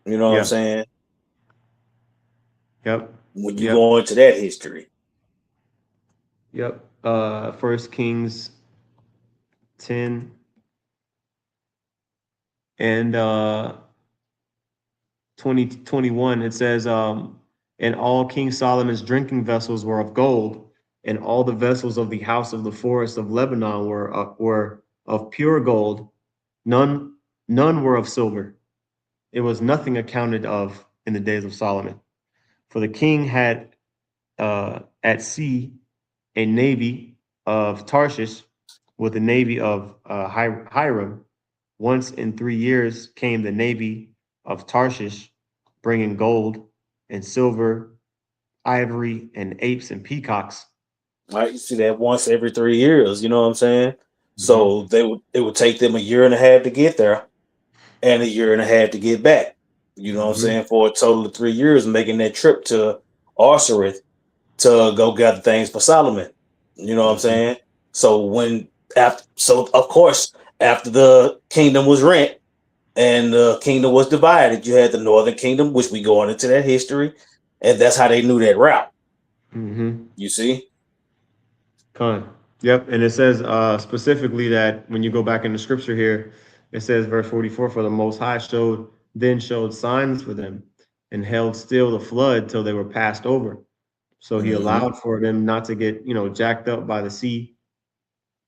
You know what I'm Yeah. saying? Yep. When you Yep. go into that history. Yep. First Kings 10 and 2021, it says, and all King Solomon's drinking vessels were of gold, and all the vessels of the house of the forest of Lebanon were of pure gold. None were of silver. It was nothing accounted of in the days of Solomon. For the king had at sea a navy of Tarshish with a navy of Hiram. Once in 3 years came the navy of Tarshish, bringing gold and silver, ivory, and apes and peacocks. Right? You see that once every 3 years, you know what I'm saying? Mm-hmm. So it would take them a year and a half to get there and a year and a half to get back. You know what I'm Mm-hmm. saying? For a total of 3 years, making that trip to Arsareth to go gather things for Solomon. You know what I'm Mm-hmm. saying? So so of course, after the kingdom was rent and the kingdom was divided, you had the northern kingdom, which we go on into that history, and that's how they knew that route. Mm-hmm. You see? Con. Yep. And it says specifically that when you go back in the scripture here, It says, verse 44, for the Most High showed signs for them and held still the flood till they were passed over. So he allowed for them not to get, jacked up by the sea.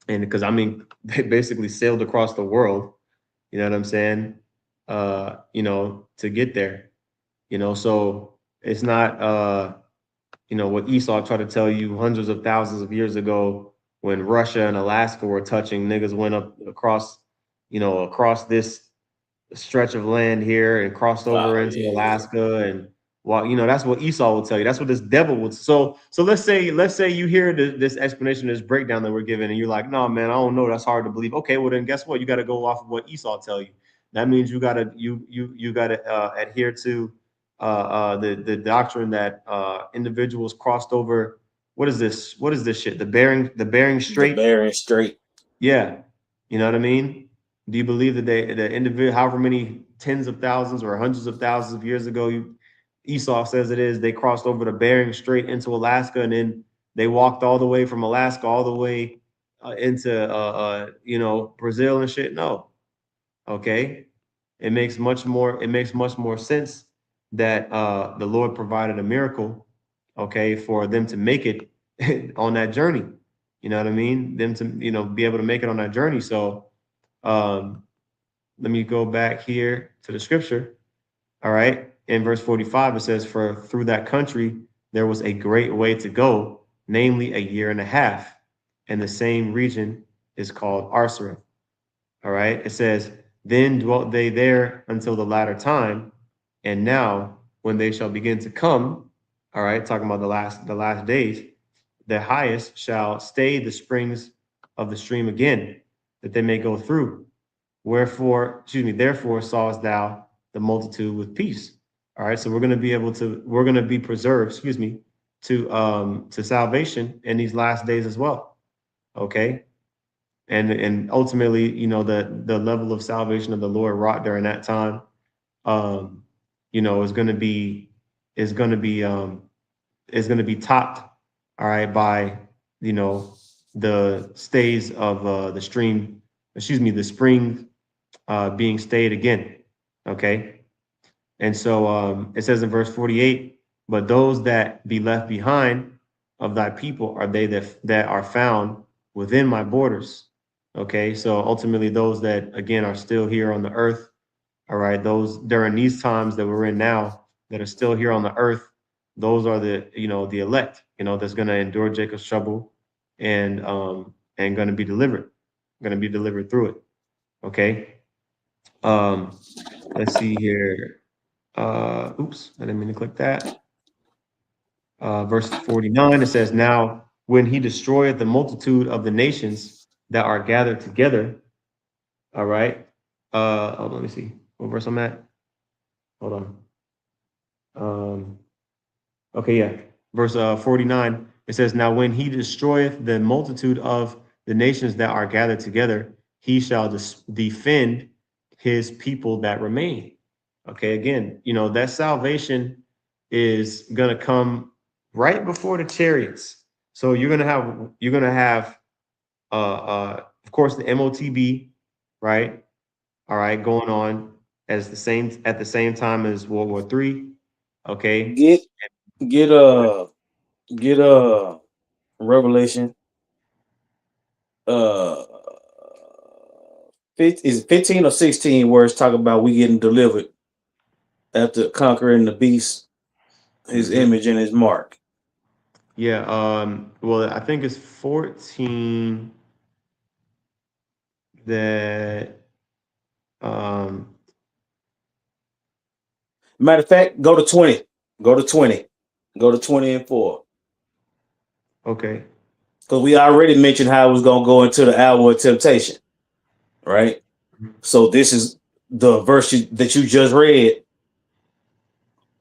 And because, I mean, they basically sailed across the world, you know what I'm saying? To get there, so it's not, what Esau tried to tell you hundreds of thousands of years ago when Russia and Alaska were touching, niggas went up across this stretch of land here and crossed over into Alaska and that's what Esau will tell you. That's what this devil would. So let's say you hear this explanation, this breakdown that we're given, and you're like, no, man, I don't know. That's hard to believe. Okay, well then guess what? You got to go off of what Esau tell you. That means you gotta adhere to the doctrine that individuals crossed over. What is this? What is this shit? The Bering Strait. The Bering Strait. Yeah, you know what I mean. Do you believe that the individual, however many tens of thousands or hundreds of thousands of years ago, Esau says it is, they crossed over the Bering Strait into Alaska, and then they walked all the way from Alaska all the way into Brazil and shit? No. Okay. It makes much more sense that the Lord provided a miracle, okay, for them to make it on that journey. You know what I mean? Them to be able to make it on that journey. So let me go back here to the scripture. All right. In verse 45, it says, for through that country there was a great way to go, namely 1.5 years, and the same region is called Arsareth. All right. It says, then dwelt they there until the latter time, and now when they shall begin to come, all right, talking about the last days, the highest shall stay the springs of the stream again, that they may go through. Therefore sawest thou the multitude with peace. All right, so we're going to be preserved, to salvation in these last days as well. Okay. And ultimately, the level of salvation of the Lord wrought during that time, is going to be topped, all right, by the stays of the spring being stayed again. Okay. And so it says in verse 48, but those that be left behind of thy people are they that are found within my borders. Okay, so ultimately those that again are still here on the earth, all right, those during these times that we're in now that are still here on the earth, those are the elect, that's going to endure Jacob's trouble and going to be delivered through it. Okay. Let's see here. Oops, I didn't mean to click that. Verse 49, it says, now when he destroyeth the multitude of the nations that are gathered together. All right. Hold on, let me see what verse I'm at. Hold on. Okay, yeah. Verse 49, it says, now when he destroyeth the multitude of the nations that are gathered together, he shall defend his people that remain. Okay, again, that salvation is gonna come right before the chariots. So you're gonna have of course the MOTB, right? All right, going on at the same time as World War III. Okay. Get Revelation. Is 15 or 16 where it's talking about we getting delivered after conquering the beast, his image and his mark. Yeah. Well, I think it's 14 that. Matter of fact, go to 20. Go to 20. Go to 20 and 4. Okay. Because we already mentioned how it was going to go into the hour of temptation, right? So this is the verse that you just read.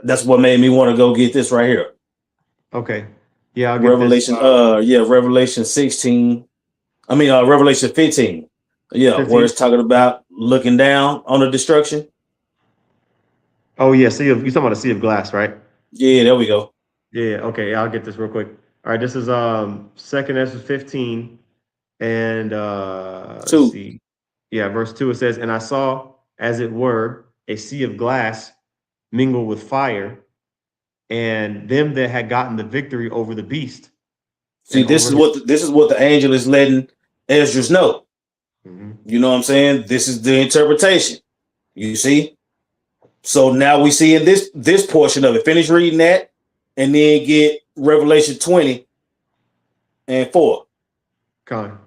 That's what made me want to go get this right here. Okay. Yeah, I'll get Revelation. this. Revelation 16. Revelation 15. Yeah, 15? Where it's talking about looking down on the destruction. Oh yeah, you're talking about a sea of glass, right? Yeah, there we go. Yeah. Okay. I'll get this real quick. All right. This is 2nd Esdras 15, and let's see. Yeah, verse 2, it says, and I saw, as it were, a sea of glass mingled with fire, and them that had gotten the victory over the beast. See, And over this is what the angel is letting Esdras know. You know what I'm saying? This is the interpretation. You see? So now we see in this portion of it. Finish reading that, and then get Revelation 20 and 4. Con.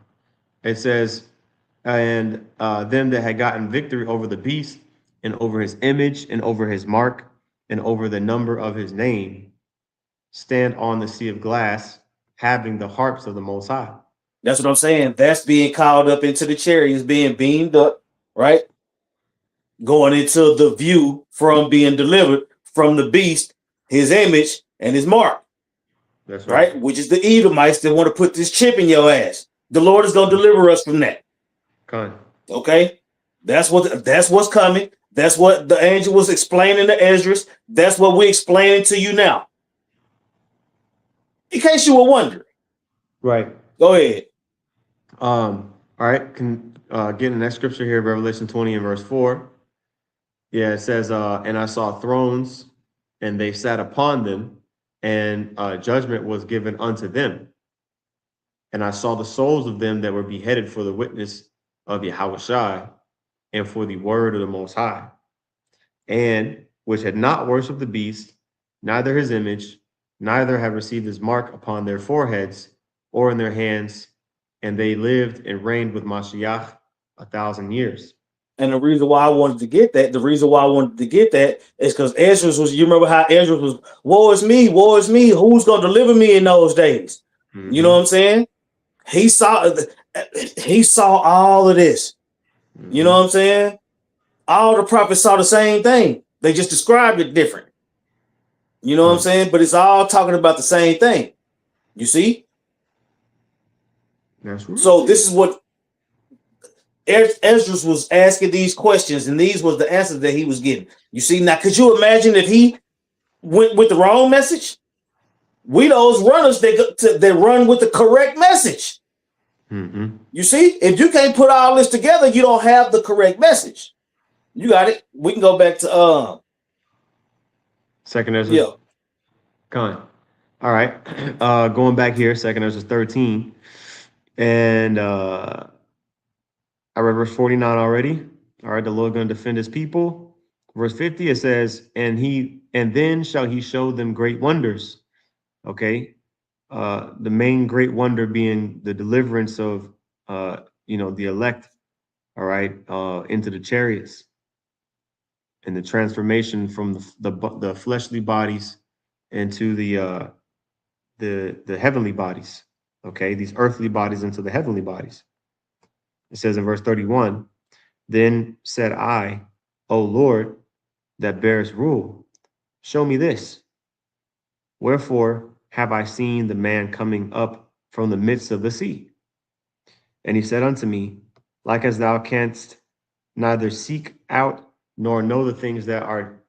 It says, and them that had gotten victory over the beast, and over his image, and over his mark, and over the number of his name, stand on the sea of glass, having the harps of the Most High. That's what I'm saying. That's being called up into the chariots, being beamed up, right? Going into the view from being delivered from the beast, his image, and his mark. That's right? Which is the Edomites that want to put this chip in your ass. The Lord is going to deliver us from that. Con. Okay? That's what's coming. That's what the angel was explaining to Esdras. That's what we're explaining to you now. In case you were wondering. Right. Go ahead. All right. Can get in the next scripture here, Revelation 20 and verse 4. Yeah, it says, and I saw thrones, and they sat upon them, and judgment was given unto them. And I saw the souls of them that were beheaded for the witness of Yahushua and for the word of the Most High, and which had not worshipped the beast, neither his image, neither have received his mark upon their foreheads or in their hands, and they lived and reigned with Mashiach 1,000 years. And the reason why I wanted to get that, is because Esdras was, you remember how Esdras was, woe is me, who's going to deliver me in those days? You know what I'm saying? He saw all of this. You know what I'm saying? All the prophets saw the same thing. They just described it different. You know what I'm saying? But it's all talking about the same thing. You see? That's right. So this is what Esdras was asking these questions, and these was the answers that he was getting. You see? Now, could you imagine if he went with the wrong message? We those runners that run with the correct message. You see? If you can't put all this together, you don't have the correct message. You got it. We can go back to Second Esdras. Yeah. Con. All right. Going back here, Second Esdras 13. And I read verse 49 already. All right, the Lord going to defend his people. Verse 50, it says, and then shall he show them great wonders. Okay. The main great wonder being the deliverance of the elect, all right, into the chariots, and the transformation from the fleshly bodies into the heavenly bodies. Okay, these earthly bodies into the heavenly bodies. It says in verse 31, then said I, O Lord, that bearest rule, show me this. Wherefore have I seen the man coming up from the midst of the sea? And he said unto me, like as thou canst neither seek out nor know the things that are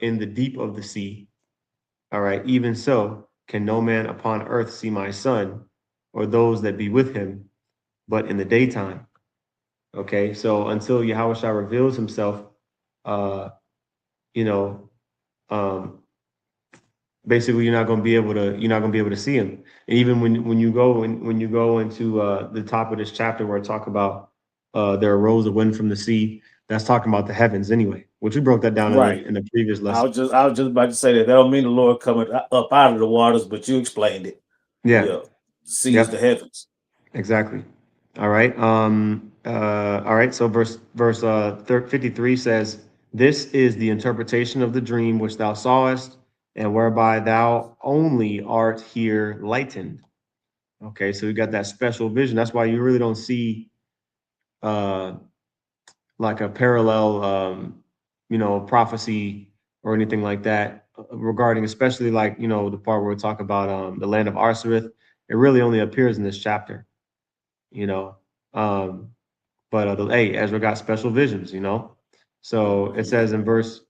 in the deep of the sea, all right, even so can no man upon earth see my son or those that be with him, but in the daytime. Okay, so until Yahushua reveals himself, basically you're not going to be able to see him. And even when you go into the top of this chapter where it talk about there arose a wind from the sea, that's talking about the heavens anyway, which we broke that down in the previous lesson. I was just about to say that don't mean the Lord coming up out of the waters, but you explained it. Yeah. Sees the heavens. Exactly. All right. All right. So verse 53 says, this is the interpretation of the dream which thou sawest, and whereby thou only art here lightened. Okay, so you got that special vision. That's why you really don't see like a parallel prophecy or anything like that regarding, especially like the part where we talk about the land of Arsareth. It really only appears in this chapter, but Ezra got special visions, so it says in verse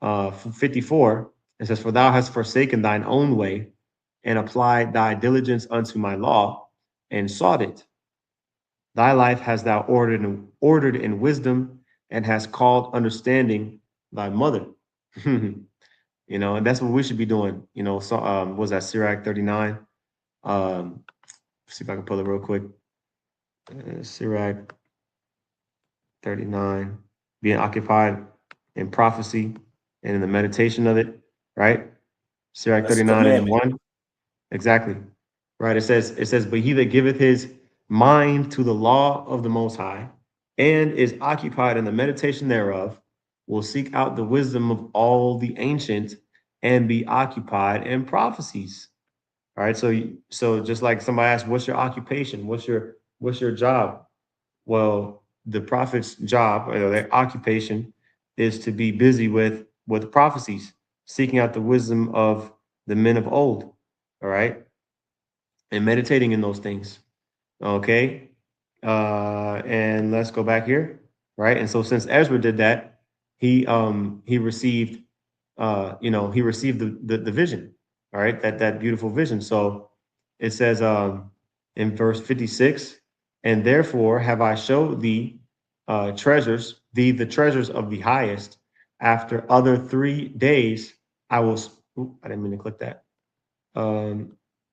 54, it says, for thou hast forsaken thine own way and applied thy diligence unto my law and sought it. Thy life hast thou ordered in wisdom, and hast called understanding thy mother. And that's what we should be doing. So was that Sirach 39? See if I can pull it real quick. Sirach 39, being occupied in prophecy and in the meditation of it, right? Sirach That's a 39 and commandment. 1. Exactly. Right. It says, but he that giveth his mind to the law of the Most High and is occupied in the meditation thereof will seek out the wisdom of all the ancient and be occupied in prophecies. All right. So just like somebody asked, what's your occupation? What's your job? Well, the prophet's job or their occupation is to be busy with prophecies, seeking out the wisdom of the men of old. All right, and meditating in those things. Okay, and let's go back here, right? And so since Ezra did that, he received he received the vision, all right, that beautiful vision. So it says in verse 56, and therefore have I showed thee the treasures of the highest. After other 3 days, I will. I didn't mean to click that.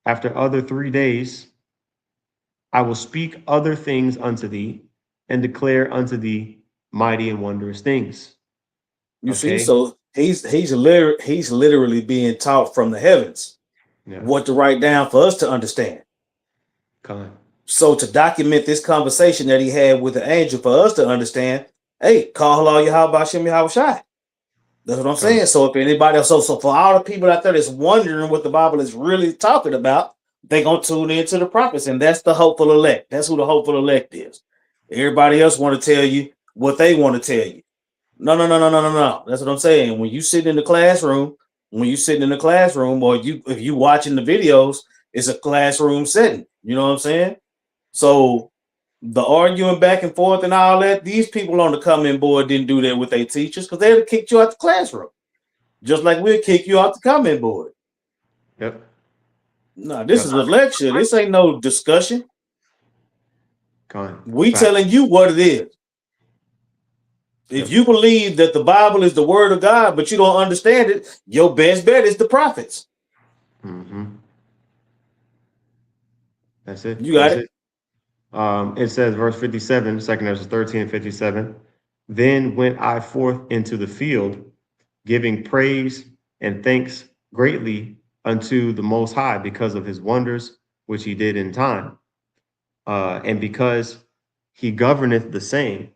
After other 3 days, I will speak other things unto thee and declare unto thee mighty and wondrous things. You see, Okay. so he's literally being taught from the heavens Yeah. what to write down for us to understand. Come So to document this conversation that he had with the angel for us to understand, hey, call Allah Yahweh Shem Yahweh Shai. That's what I'm saying. So if anybody else, so for all the people out there that's wondering what the Bible is really talking about, they're gonna tune into the prophets, and that's the hopeful elect. That's who the hopeful elect is. Everybody else want to tell you what they want to tell you. No, no, no, no, no, no, no. That's what I'm saying. When you sit in the classroom, or if you watching the videos, it's a classroom setting. You know what I'm saying? So the arguing back and forth and all that, these people on the comment board didn't do that with their teachers because they'd have kicked you out the classroom. Just like we'll kick you out the comment board. Yep. No, this Yep. is a lecture. This ain't no discussion. We Fact. telling you what it is. If you believe that the Bible is the word of God, but you don't understand it, your best bet is the prophets. Mm-hmm. That's it. You got That's it. It says, verse 57, 2 Ezra 13 and 57. Then went I forth into the field, giving praise and thanks greatly unto the Most High because of his wonders which he did in time, and because he governeth the same,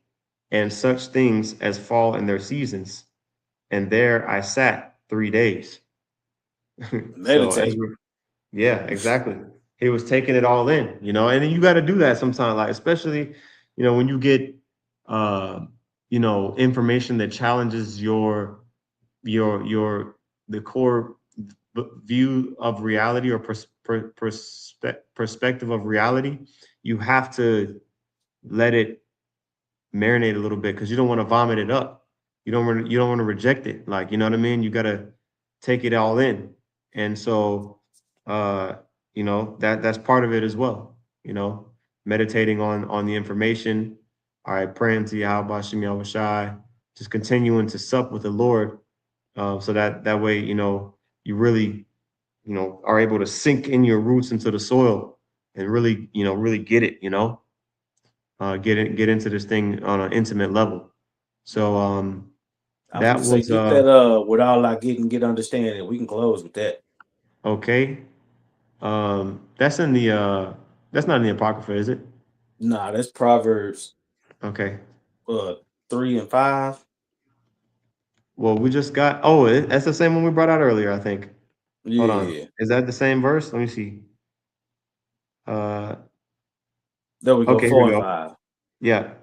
and such things as fall in their seasons. And there I sat 3 days. So Meditate. Ezra, yeah, exactly. He was taking it all in, and you got to do that sometimes, like especially, when you get, information that challenges the core view of reality or perspective of reality. You have to let it marinate a little bit because you don't want to vomit it up. You don't want to reject it. Like, you know what I mean? You got to take it all in. And so that's part of it as well, meditating on the information. All right, praying to Yahweh Shem Yahweh Shai, just continuing to sup with the Lord, so that way, you really, are able to sink in your roots into the soil and really, really get it, get into this thing on an intimate level. So I was that gonna say, was get that with all I get understanding. We can close with that. okay. That's in the that's not in the Apocrypha, is it? Nah, that's Proverbs Okay. 3 and 5. Well, we just got that's the same one we brought out earlier, I think. Hold on. Yeah. Is that the same verse? Let me see. Uh There we go. okay, here 4 we and go. 5. Yeah.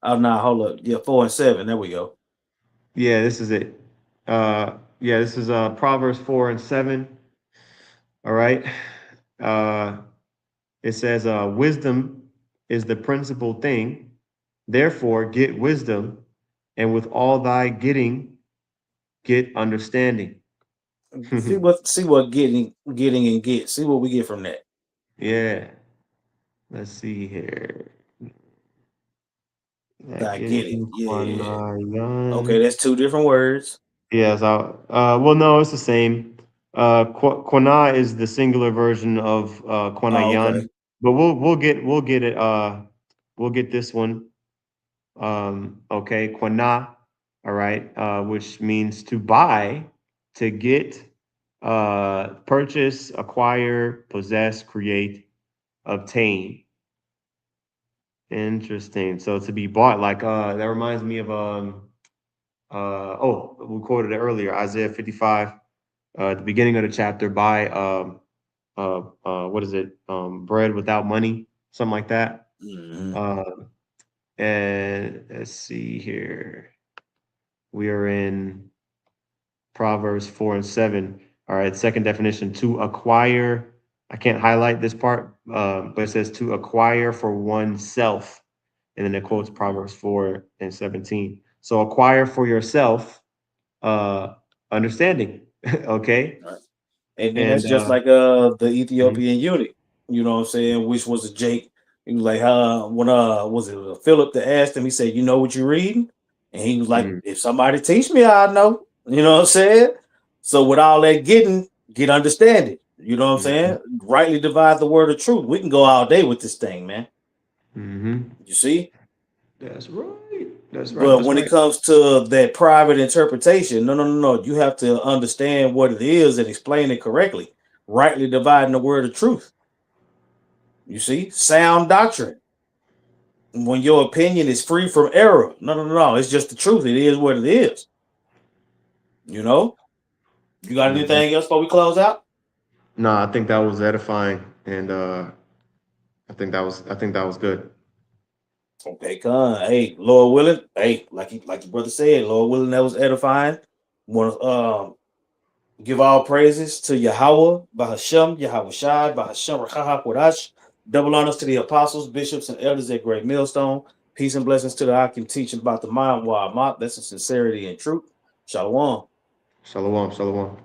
Oh, nah, hold up. Yeah, 4 and 7. There we go. Yeah, this is it. This is Proverbs 4 and 7. All right. It says wisdom is the principal thing. Therefore, get wisdom, and with all thy getting, get understanding. See what getting and get. See what we get from that. Yeah. Let's see here. I get it. Yeah. Okay, Quanayan. that's two different words. Yes, well, no, it's the same. Quana is the singular version of Oh, okay. Quanayan, but we'll get it. We'll get this one. Okay, Quana, all right, which means to buy, to get, purchase, acquire, possess, create, obtain. Interesting. So to be bought, like that reminds me of oh, we quoted it earlier, Isaiah 55, at the beginning of the chapter, buy what is it? Bread without money, something like that. Mhm. Uh and let's see here. We are in Proverbs 4 and 7. All right, second definition, to acquire. I can't highlight this part, but it says to acquire for oneself. And then it quotes Proverbs 4 and 17. So acquire for yourself understanding. Okay. Right. And then And that's just like the mhm, Ethiopian eunuch, you know what I'm saying, which was a Jake. He was like, when was it Philip that asked him, he said, you know what you're reading? And he was like, mhm, if somebody teach me, I know. You know what I'm saying? So with all that get understanding. You know what I'm mhm, saying? Rightly divide the word of truth. We can go all day with this thing, man. mhm. You see? That's right. That's right. But That's when it right. comes to that private interpretation, no. You have to understand what it is and explain it correctly. Rightly dividing the word of truth. You see? Sound doctrine. When your opinion is free from error. No. It's just the truth. It is what it is. You know? You got Mhm. anything else before we close out? No, I think that was edifying, and I think that was good. Okay, come. Hey, Lord willing. Hey, like your brother said, Lord willing, that was edifying. Want to give all praises to Yahweh, Bahashem, Yahweh Shai, Bahashem, Rachaha Kodash. Double honors to the apostles, bishops, and elders at Great Millstone. Peace and blessings to the Akim teaching about the mind, Wa'amat. That's in sincerity and truth. Shalom. Shalom. Shalom.